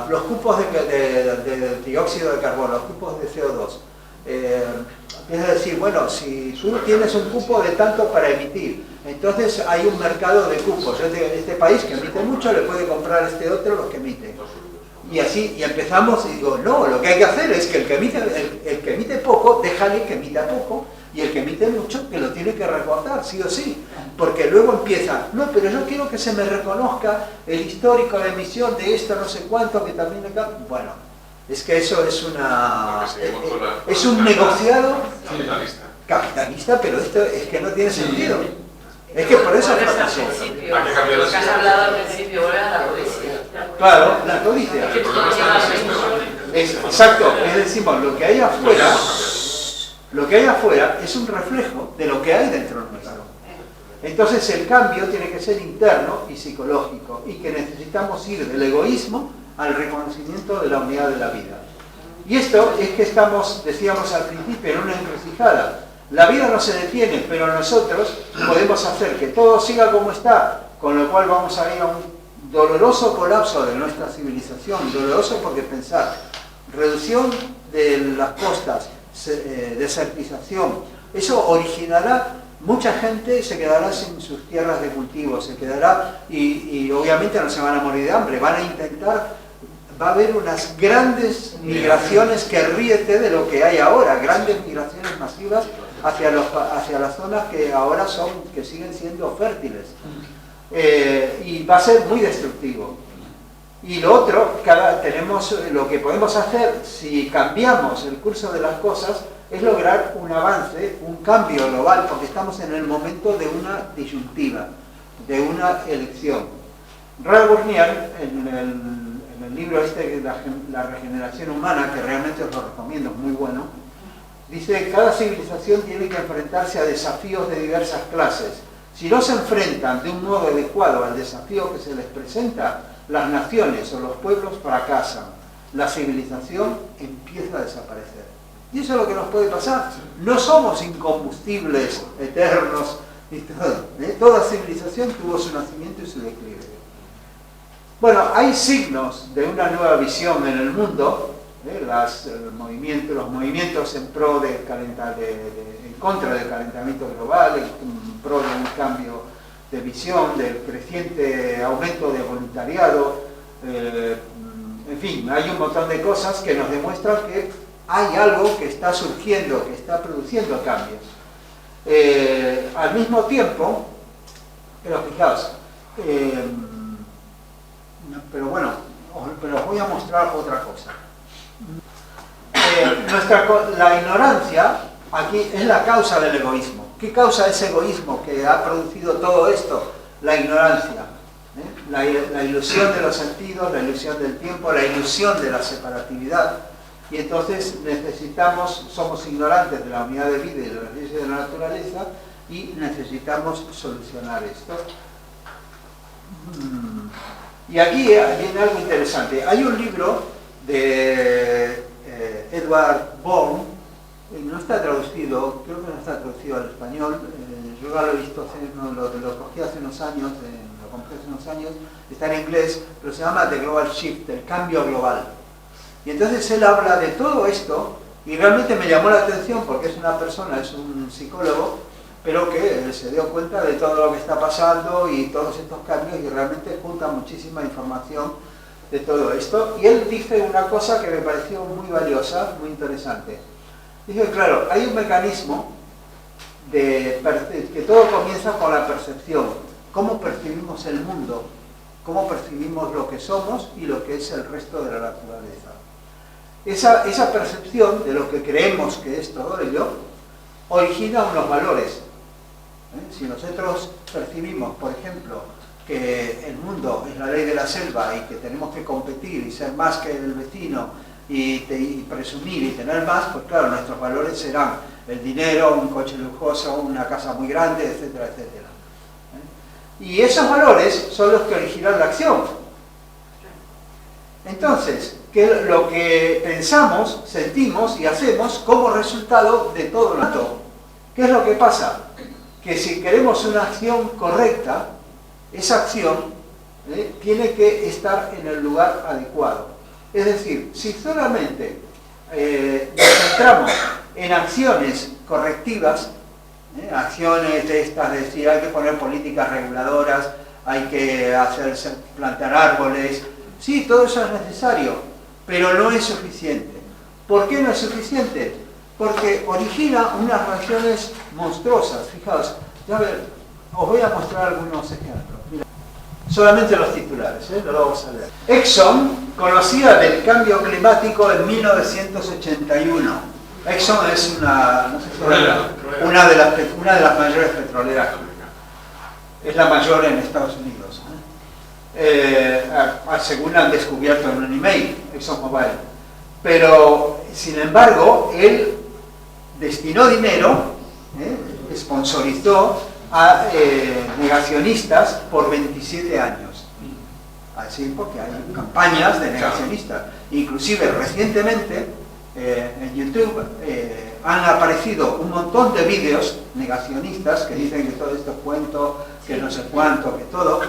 los cupos de dióxido de carbono, los cupos de CO2, empieza a decir, bueno, si tú tienes un cupo de tanto para emitir, entonces hay un mercado de cupos. Este país que emite mucho le puede comprar a este otro los que emiten. Y así, y empezamos y digo, no, lo que hay que hacer es que el que emite poco, déjale que emita poco, y el que emite mucho, que lo tiene que recortar, sí o sí. Porque luego empieza, no, pero yo quiero que se me reconozca el histórico de emisión de esto, no sé cuánto, que también acá. Bueno, es que eso es es un negociado capitalista, pero esto es que no tiene sentido. Es que por eso fracasó. Lo que has hablado al principio, vuelve a la codicia. Claro, la codicia. Exacto, es decir, lo que hay afuera es un reflejo de lo que hay dentro nuestro. Entonces el cambio tiene que ser interno y psicológico, y que necesitamos ir del egoísmo al reconocimiento de la unidad de la vida. Y esto es que estamos, decíamos al principio, en una encrucijada. La vida no se detiene, pero nosotros podemos hacer que todo siga como está, con lo cual vamos a ir a un doloroso colapso de nuestra civilización, doloroso porque pensar, reducción de las costas, desertización, eso originará, mucha gente se quedará sin sus tierras de cultivo, se quedará, y obviamente no se van a morir de hambre, van a intentar, va a haber unas grandes migraciones, que ríete de lo que hay ahora, grandes migraciones masivas hacia las zonas que ahora que siguen siendo fértiles. Y va a ser muy destructivo. Y lo otro, lo que podemos hacer si cambiamos el curso de las cosas es lograr un avance, un cambio global, porque estamos en el momento de una disyuntiva, de una elección. Ralph Burnier, en el libro La regeneración humana, que realmente os lo recomiendo, es muy bueno, dice que cada civilización tiene que enfrentarse a desafíos de diversas clases. Si no se enfrentan de un modo adecuado al desafío que se les presenta, las naciones o los pueblos fracasan. La civilización empieza a desaparecer. Y eso es lo que nos puede pasar. No somos incombustibles eternos y todo. Toda civilización tuvo su nacimiento y su declive. Bueno, hay signos de una nueva visión en el mundo. Los movimientos en pro en contra del calentamiento global, en pro de un cambio de visión, del creciente aumento de voluntariado, en fin, hay un montón de cosas que nos demuestran que hay algo que está surgiendo, que está produciendo cambios. Al mismo tiempo, pero fijaos, pero os voy a mostrar otra cosa. La ignorancia aquí es la causa del egoísmo. ¿Qué causa ese egoísmo que ha producido todo esto? La ignorancia. La ilusión de los sentidos, la ilusión del tiempo, la ilusión de la separatividad. Y entonces somos ignorantes de la unidad de vida y de las leyes de la naturaleza, y necesitamos solucionar esto. Y aquí viene algo interesante. Hay un libro de Edward Bourne, no está traducido, creo que no está traducido al español, yo ya lo he visto, lo cogí hace unos años, lo compré hace unos años, está en inglés, pero se llama The Global Shift, el cambio global. Y entonces él habla de todo esto, y realmente me llamó la atención porque es una persona, es un psicólogo, pero que se dio cuenta de todo lo que está pasando y todos estos cambios, y realmente junta muchísima información de todo esto. Y él dice una cosa que me pareció muy valiosa, muy interesante. Dice, claro, hay un mecanismo que todo comienza con la percepción. Cómo percibimos el mundo, cómo percibimos lo que somos y lo que es el resto de la naturaleza. Esa percepción de lo que creemos que es todo ello origina unos valores. Si nosotros percibimos, por ejemplo, que el mundo es la ley de la selva y que tenemos que competir y ser más que el vecino y presumir y tener más, pues claro, nuestros valores serán el dinero, un coche lujoso, una casa muy grande, etcétera, etcétera. Y esos valores son los que originan la acción. Entonces, lo que pensamos, sentimos y hacemos como resultado de todo esto. ¿Qué es lo que pasa? Que si queremos una acción correcta, esa acción tiene que estar en el lugar adecuado. Es decir, si solamente nos centramos en acciones correctivas, acciones de estas, de decir, hay que poner políticas reguladoras, hay que plantar árboles, sí, todo eso es necesario, pero no es suficiente. ¿Por qué no es suficiente? Porque origina unas reacciones monstruosas. Fijaos, ya ver, os voy a mostrar algunos ejemplos. Mira, solamente los titulares, no lo vamos a leer. Exxon conocía del cambio climático en 1981. Exxon es una de las mayores petroleras. Es la mayor en Estados Unidos. Según han descubierto en un email, ExxonMobil. Pero, sin embargo, él destinó dinero, sponsorizó a negacionistas por 27 años. Así, porque hay campañas de negacionistas. Inclusive, recientemente, en YouTube han aparecido un montón de vídeos negacionistas que dicen que todo esto es cuento, que no sé cuánto, que todo.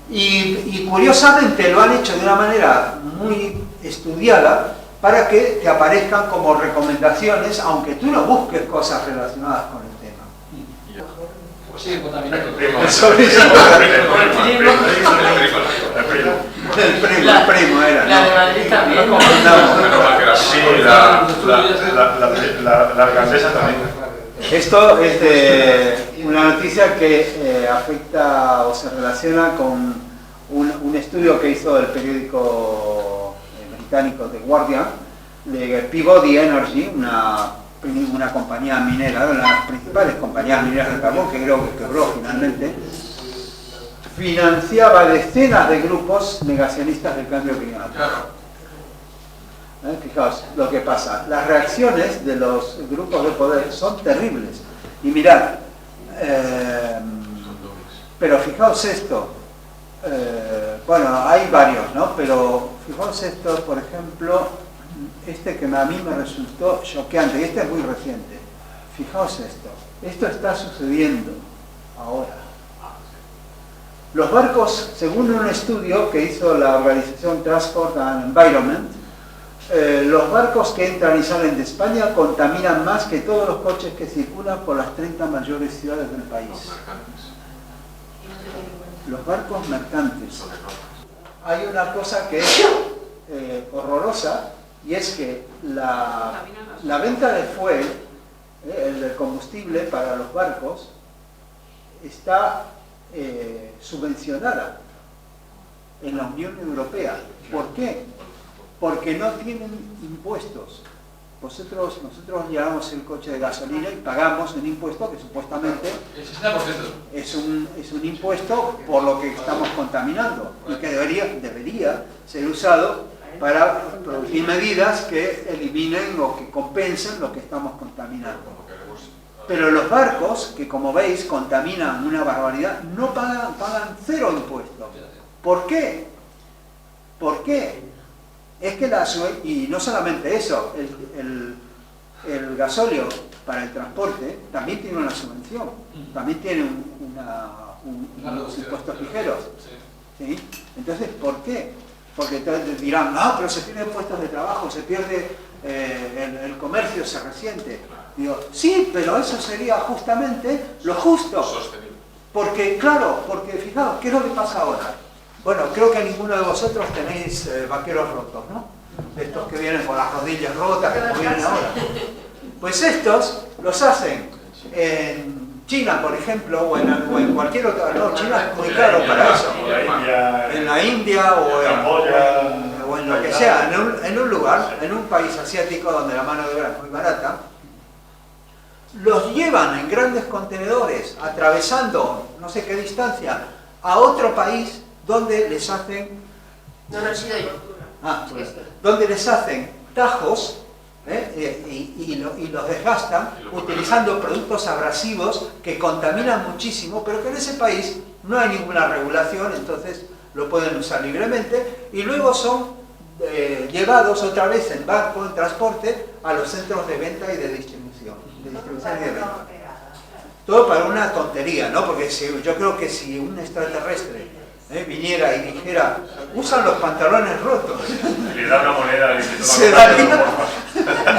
Y curiosamente lo han hecho de una manera muy estudiada para que te aparezcan como recomendaciones, aunque tú no busques cosas relacionadas con el tema. Pues sí, contaminando. El primo era, ¿no? La de Madrid también. Sí, la alcaldesa también. Esto es de una noticia que afecta o se relaciona con un estudio que hizo el periódico británico The Guardian, de Peabody Energy, una compañía minera, una de las principales compañías mineras de carbón, que creo que quebró finalmente, financiaba decenas de grupos negacionistas del cambio climático. Fijaos lo que pasa, las reacciones de los grupos de poder son terribles. Y mirad, pero fijaos esto, bueno, hay varios, ¿no? Pero fijaos esto, por ejemplo, este que a mí me resultó choqueante, y este es muy reciente. Fijaos esto está sucediendo ahora. Los barcos, según un estudio que hizo la organización Transport and Environment, los barcos que entran y salen de España contaminan más que todos los coches que circulan por las 30 mayores ciudades del país. Los barcos mercantes. Hay una cosa que es horrorosa, y es que la venta de fuel, el combustible para los barcos, está subvencionada en la Unión Europea. ¿Por qué? Porque no tienen impuestos. Nosotros llevamos el coche de gasolina y pagamos un impuesto que supuestamente es un impuesto por lo que estamos contaminando y que debería ser usado para producir medidas que eliminen o que compensen lo que estamos contaminando. Pero los barcos, que como veis contaminan una barbaridad, no pagan cero impuestos. ¿Por qué? ¿Por qué? Es que y no solamente eso, el gasóleo para el transporte también tiene una subvención, también tiene unos impuestos ligeros. ¿Sí? Entonces, ¿por qué? Porque entonces dirán, no, pero se pierden puestos de trabajo, se pierde el comercio, se resiente. Digo, sí, pero eso sería justamente lo justo. Sostenible. Porque, claro, porque fijaos, ¿qué es lo que pasa ahora? Bueno, creo que ninguno de vosotros tenéis vaqueros rotos, ¿no? De estos que vienen con las rodillas rotas, como vienen ahora. Pues estos los hacen en China, por ejemplo, o en cualquier otra... No, China es muy caro para eso. En la India o en lo que sea, en un lugar, en un país asiático donde la mano de obra es muy barata, los llevan en grandes contenedores, atravesando no sé qué distancia, a otro país donde les hacen... No he sido yo. Bueno, donde les hacen tajos y los desgastan utilizando productos abrasivos que contaminan muchísimo, pero que en ese país no hay ninguna regulación, entonces lo pueden usar libremente, y luego son llevados otra vez en barco, en transporte, a los centros de venta y de distribución. Todo para una tontería, ¿no? Porque yo creo que si un extraterrestre viniera y dijera, usan los pantalones rotos, Le da una moneda y se daría,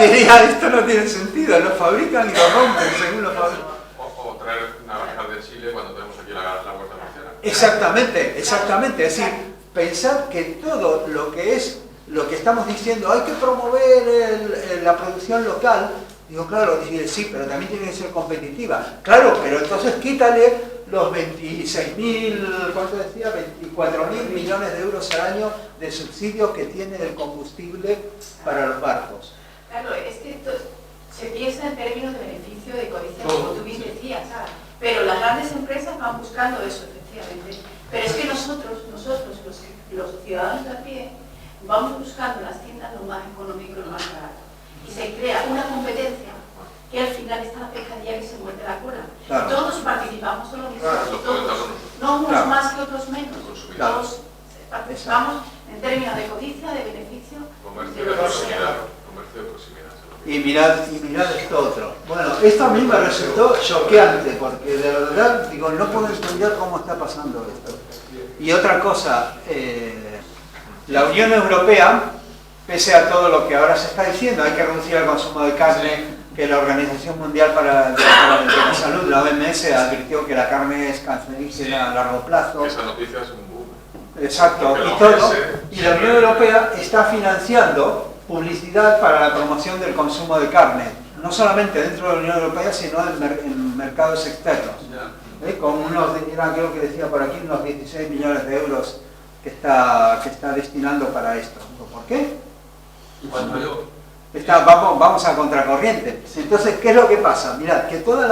diría, esto no tiene sentido, lo fabrican y lo rompen según lo fabrican. O traer naranjas de Chile cuando tenemos aquí la huerta marciana. Exactamente, exactamente. Es decir, pensar que todo lo que estamos diciendo, hay que promover la producción local. Digo, claro, sí, pero también tiene que ser competitiva. Claro, pero entonces quítale los 26.000, ¿cuánto decía? 24.000 millones de euros al año de subsidio que tiene el combustible para los barcos. Claro, es que se piensa en términos de beneficio, de codicia, como tú bien decías, ¿sabes? Pero las grandes empresas van buscando eso, efectivamente. Pero es que nosotros los ciudadanos de a pie, vamos buscando en las tiendas lo más económico y lo más barato. Y se crea una competencia que al final está la pescadilla que se muerde la cola. Claro. Todos participamos en lo mismo, Claro, todos, no unos claro. más que otros menos, Claro. todos participamos en términos de codicia, de beneficio, Comercio de de lo que sea. proximidad. Comercio de proximidad. Y mirad esto otro. Bueno, esto a mí me resultó choqueante, porque de verdad, digo, no puedo entender cómo está pasando esto. Y otra cosa, la Unión Europea, pese a todo lo que ahora se está diciendo, hay que reducir el consumo de carne, que la Organización Mundial para la Salud, la OMS, advirtió que la carne es cancerígena a largo plazo. Esa noticia es un boom. Exacto, Porque y la todo. OMS Y la Unión Europea está financiando publicidad para la promoción del consumo de carne, no solamente dentro de la Unión Europea, sino en mercados externos. Con unos, creo que decía por aquí, unos 16 millones de euros que está destinando para esto. ¿Por qué? Vamos a contracorriente. Entonces, ¿qué es lo que pasa? Mirad, que todas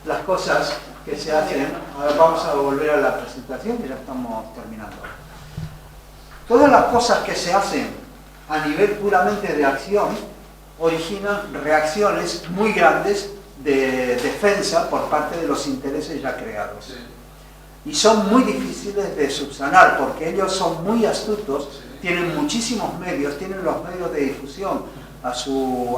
las cosas que se hacen, ahora vamos a volver a la presentación, que ya estamos terminando. Todas las cosas que se hacen a nivel puramente de acción originan reacciones muy grandes de defensa por parte de los intereses ya creados. Sí. Y son muy difíciles de subsanar porque ellos son muy astutos, Sí. tienen muchísimos medios, tienen los medios de difusión a su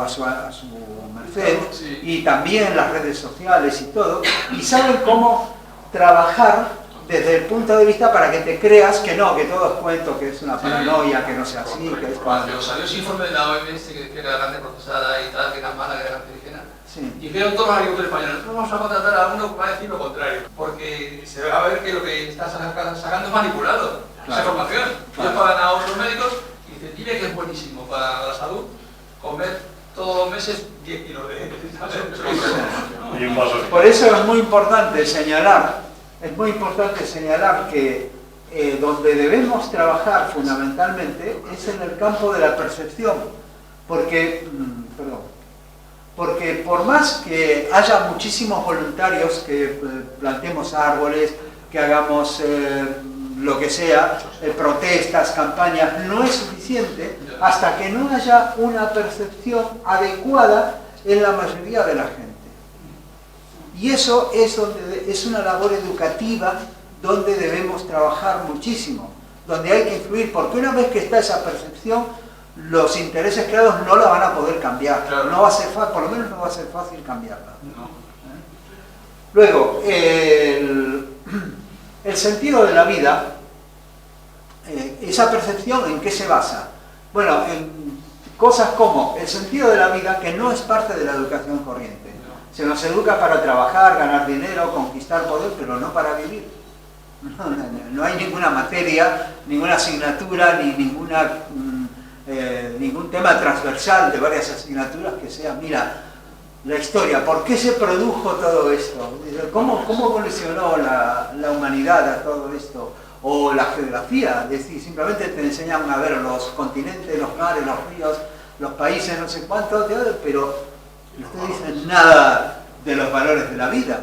merced, Sí. y también las redes sociales y todo, y saben cómo trabajar desde el punto de vista para que te creas que no, que todo es cuento, que es una paranoia, que no sea así, que es Cuando salió ese informe de la OMS que era grande procesada y tal, que era mala, que era cancerígena, sí. dijeron todos los agricultores españoles, no vamos a contratar a uno que va a decir lo contrario, porque se va a ver que lo que está sacando es manipulado, esa Claro. información. Claro. Ellos pagan a otros médicos y dicen, dile que es buenísimo para la salud comer todos los meses 10 kilos de Y un vaso. Por eso es muy importante señalar que donde debemos trabajar fundamentalmente es en el campo de la percepción, porque por más que haya muchísimos voluntarios que plantemos árboles, que hagamos lo que sea, protestas, campañas, no es suficiente hasta que no haya una percepción adecuada en la mayoría de la gente. Y eso es una labor educativa donde debemos trabajar muchísimo, donde hay que influir, porque una vez que está esa percepción, los intereses creados no la van a poder cambiar. Claro. No va a ser por lo menos no va a ser fácil cambiarla. No. Luego, el sentido de la vida, esa percepción, ¿en qué se basa? Bueno, en cosas como el sentido de la vida, que no es parte de la educación corriente. Se nos educa para trabajar, ganar dinero, conquistar poder, pero no para vivir. No hay ninguna materia, ninguna asignatura, ni ningún tema transversal de varias asignaturas que sea, mira, la historia, ¿por qué se produjo todo esto? ¿Cómo evolucionó la humanidad a todo esto? O la geografía, es decir, simplemente te enseñan a ver los continentes, los mares, los ríos, los países, no sé cuántos, pero no te dicen nada de los valores de la vida.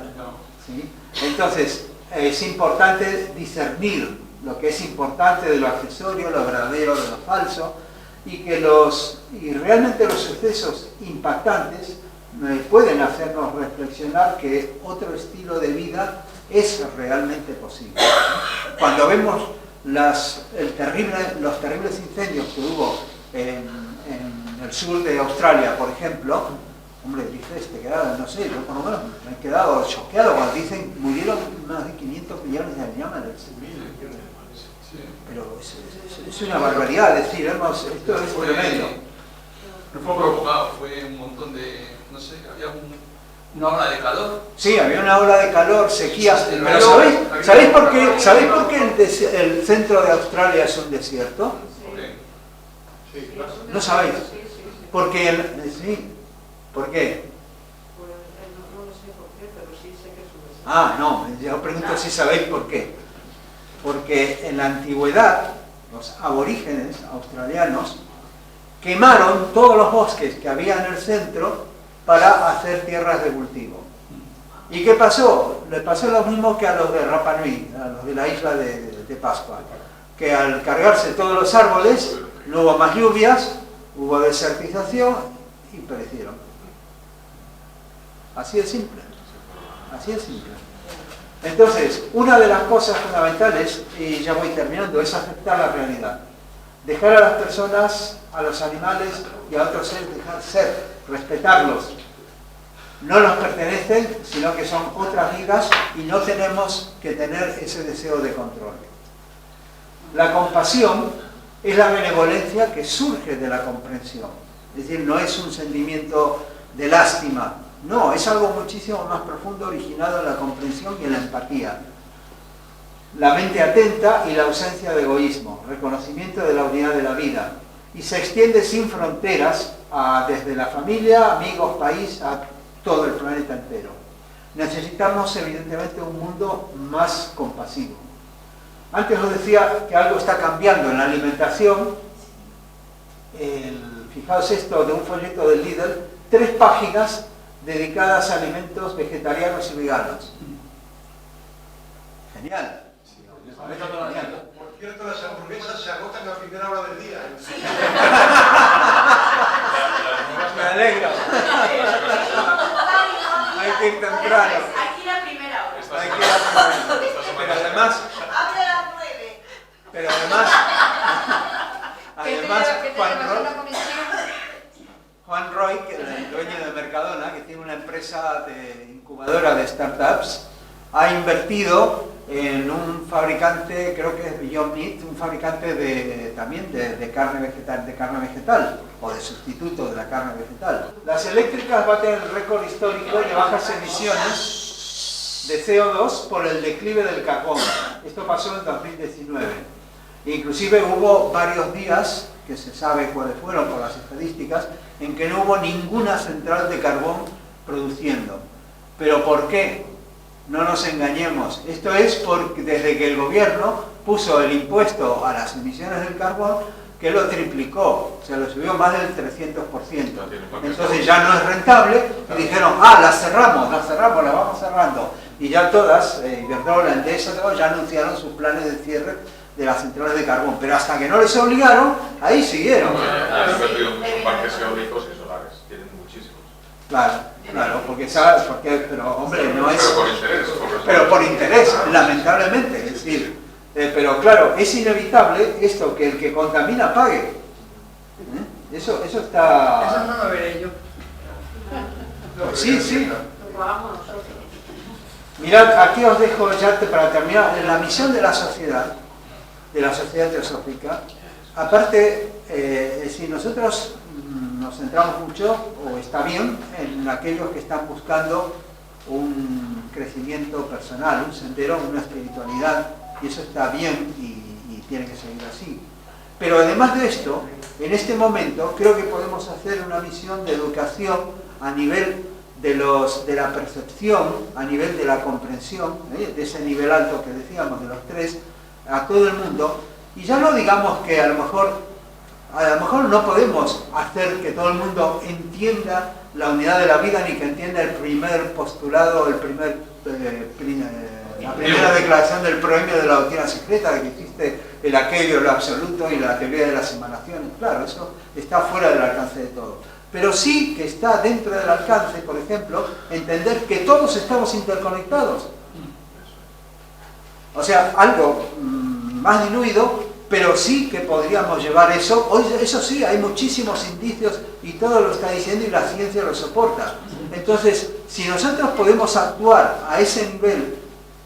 ¿Sí? Entonces, es importante discernir lo que es importante de lo accesorio, lo verdadero de lo falso, y realmente los sucesos impactantes pueden hacernos reflexionar que otro estilo de vida es realmente posible. Cuando vemos los terribles incendios que hubo en el sur de Australia, por ejemplo, hombre, dices, te quedas, no sé, yo por lo menos me he quedado choqueado cuando dicen murieron más de 500 millones de animales. Pero es una barbaridad decir, esto es tremendo. No fue provocado, fue un montón de, no sé, había una ola de calor. Sí, había una ola de calor, sequía. Sí, pero ¿sabéis por qué el centro de Australia es un desierto? Sí. ¿No sabéis? Porque sí. ¿Por qué? Pues no lo sé por qué, pero sí sé que es un desierto. Ah, no, yo pregunto si sabéis por qué. Porque en la antigüedad, los aborígenes australianos quemaron todos los bosques que había en el centro para hacer tierras de cultivo. ¿Y qué pasó? Le pasó lo mismo que a los de Rapa Nui, a los de la isla de Pascua, que al cargarse todos los árboles, no hubo más lluvias, hubo desertización y perecieron. Así de simple. Así de simple. Entonces, una de las cosas fundamentales, y ya voy terminando, es aceptar la realidad. Dejar a las personas, a los animales y a otros seres, dejar ser, respetarlos. No nos pertenecen, sino que son otras vidas y no tenemos que tener ese deseo de control. La compasión es la benevolencia que surge de la comprensión. Es decir, no es un sentimiento de lástima. No, es algo muchísimo más profundo, originado en la comprensión y en la empatía. La mente atenta y la ausencia de egoísmo, reconocimiento de la unidad de la vida. Y se extiende sin fronteras desde la familia, amigos, país, a todo el planeta entero. Necesitamos evidentemente un mundo más compasivo. Antes os decía que algo está cambiando en la alimentación. Fijaos esto de un folleto del Lidl, 3 páginas dedicadas a alimentos vegetarianos y veganos. Genial. Por cierto, las hamburguesas se agotan a primera hora del día. Me alegro. Hay que ir temprano. Aquí la primera hora. Hay que ir temprano. Pero además, Abre a las 9. pero además Juan Roy, que es el dueño de Mercadona, que tiene una empresa de incubadora de startups, ha invertido en un fabricante, creo que es Beyond Meat, un fabricante también de carne vegetal, o de sustituto de la carne vegetal. Las eléctricas baten el récord histórico de bajas emisiones de CO2 por el declive del carbón. Esto pasó en 2019. Inclusive hubo varios días, que se sabe cuáles fueron por las estadísticas, en que no hubo ninguna central de carbón produciendo. ¿Pero por qué? No nos engañemos. Esto es porque desde que el gobierno puso el impuesto a las emisiones del carbón, que lo triplicó, se lo subió más del 300%. Entonces ya no es rentable y dijeron, las cerramos, las vamos cerrando. Y ya todas, Iberdrola, Endesa, ya anunciaron sus planes de cierre de las centrales de carbón. Pero hasta que no les obligaron, ahí siguieron. Han invertido en parques eólicos y solares, tienen muchísimos. Claro, porque sabes, pero hombre, no es... Pero por interés. Pero por interés, lamentablemente, es decir... pero claro, es inevitable esto, que el que contamina pague. Eso está... Eso no lo veré yo. Sí, sí. Lo pagamos nosotros. Mirad, aquí os dejo ya para terminar, en la misión de la sociedad teosófica, aparte, si nosotros nos centramos mucho, o está bien, en aquellos que están buscando un crecimiento personal, un sendero, una espiritualidad, y eso está bien y tiene que seguir así. Pero además de esto, en este momento creo que podemos hacer una misión de educación a nivel de la percepción, a nivel de la comprensión, de ese nivel alto que decíamos, de los tres, a todo el mundo, y ya no digamos que a lo mejor no podemos hacer que todo el mundo entienda la unidad de la vida, ni que entienda el primer postulado, la primera declaración del premio de la doctrina secreta, de que existe el aquello, lo absoluto y la teoría de las emanaciones. Claro, eso está fuera del alcance de todo. Pero sí que está dentro del alcance, por ejemplo, entender que todos estamos interconectados. O sea, algo más diluido, pero sí que podríamos llevar eso. Hoy, eso sí, hay muchísimos indicios y todo lo está diciendo y la ciencia lo soporta. Entonces, si nosotros podemos actuar a ese nivel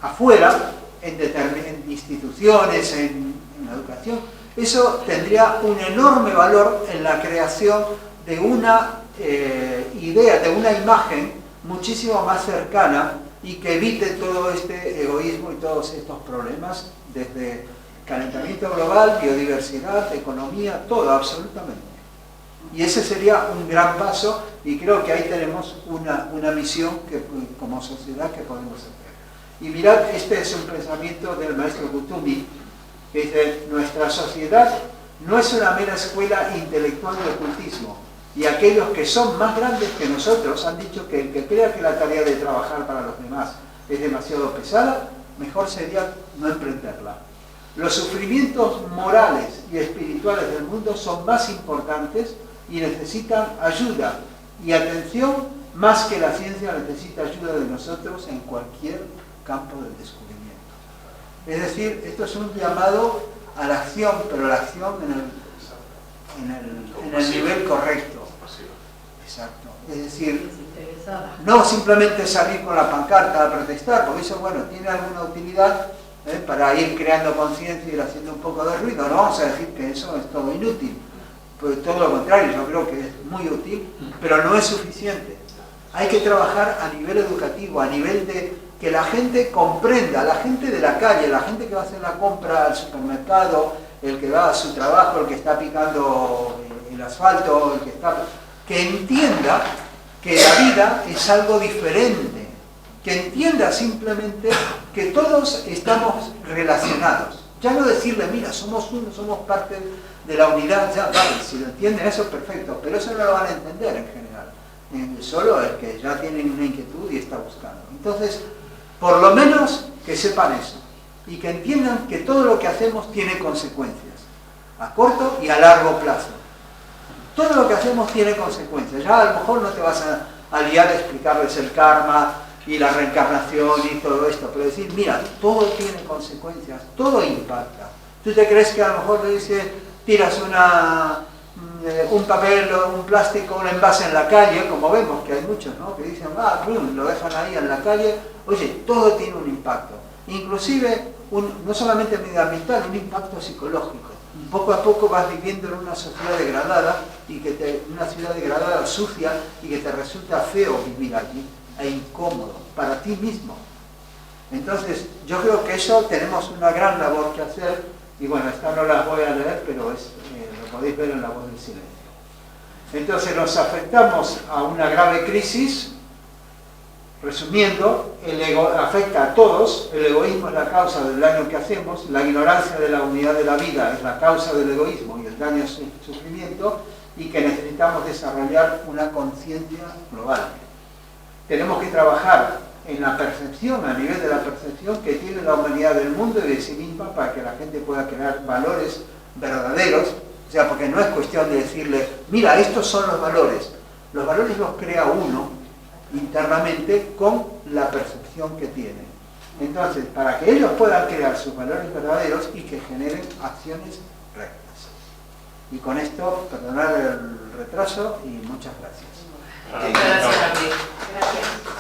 afuera, en instituciones, en la educación, eso tendría un enorme valor en la creación de una idea, de una imagen muchísimo más cercana y que evite todo este egoísmo y todos estos problemas, desde calentamiento global, biodiversidad, economía, todo, absolutamente. Y ese sería un gran paso y creo que ahí tenemos una misión que, como sociedad, que podemos hacer. Y mirad, este es un pensamiento del maestro Kuthumi, que dice: nuestra sociedad no es una mera escuela intelectual de ocultismo, y aquellos que son más grandes que nosotros han dicho que el que crea que la tarea de trabajar para los demás es demasiado pesada, mejor sería no emprenderla. Los sufrimientos morales y espirituales del mundo son más importantes y necesitan ayuda y atención más que la ciencia necesita ayuda de nosotros en cualquier campo del descubrimiento. Es decir, esto es un llamado a la acción, pero la acción en el nivel correcto. Exacto. Es decir, no simplemente salir con la pancarta a protestar, porque eso, bueno, tiene alguna utilidad para ir creando conciencia y ir haciendo un poco de ruido. No vamos a decir que eso es todo inútil, pues todo lo contrario, yo creo que es muy útil, pero no es suficiente. Hay que trabajar a nivel educativo, a nivel de que la gente comprenda, la gente de la calle, la gente que va a hacer la compra al supermercado, el que va a su trabajo, el que está picando el asfalto, el que está... que entienda que la vida es algo diferente, que entienda simplemente que todos estamos relacionados. Ya no decirle, mira, somos uno, somos parte de la unidad, ya vale, si lo entienden eso perfecto, pero eso no lo van a entender en general, solo el que ya tiene una inquietud y está buscando. Entonces, por lo menos que sepan eso y que entiendan que todo lo que hacemos tiene consecuencias, a corto y a largo plazo. Todo lo que hacemos tiene consecuencias. Ya a lo mejor no te vas a liar a explicarles el karma y la reencarnación y todo esto, pero decir, mira, todo tiene consecuencias, todo impacta. ¿Tú te crees que a lo mejor le dices, tiras un papel o un plástico, un envase en la calle, como vemos que hay muchos, ¿no?, que dicen, lo dejan ahí en la calle? Oye, todo tiene un impacto. Inclusive, no solamente medioambiental, un impacto psicológico. Poco a poco vas viviendo en una sociedad degradada, una ciudad degradada, sucia, y que te resulta feo vivir allí, e incómodo, para ti mismo. Entonces, yo creo que eso tenemos una gran labor que hacer, y bueno, esta no la voy a leer, pero lo podéis ver en La Voz del Silencio. Entonces, nos afectamos a una grave crisis. Resumiendo, el ego afecta a todos, el egoísmo es la causa del daño que hacemos, la ignorancia de la unidad de la vida es la causa del egoísmo y el daño es el sufrimiento, y que necesitamos desarrollar una conciencia global. Tenemos que trabajar en la percepción, a nivel de la percepción que tiene la humanidad del mundo y de sí misma, para que la gente pueda crear valores verdaderos. O sea, porque no es cuestión de decirle, mira, estos son los valores los crea uno internamente con la percepción que tiene. Entonces, para que ellos puedan crear sus valores verdaderos y que generen acciones rectas. Y con esto, perdonar el retraso y muchas gracias. Gracias a ti. Gracias.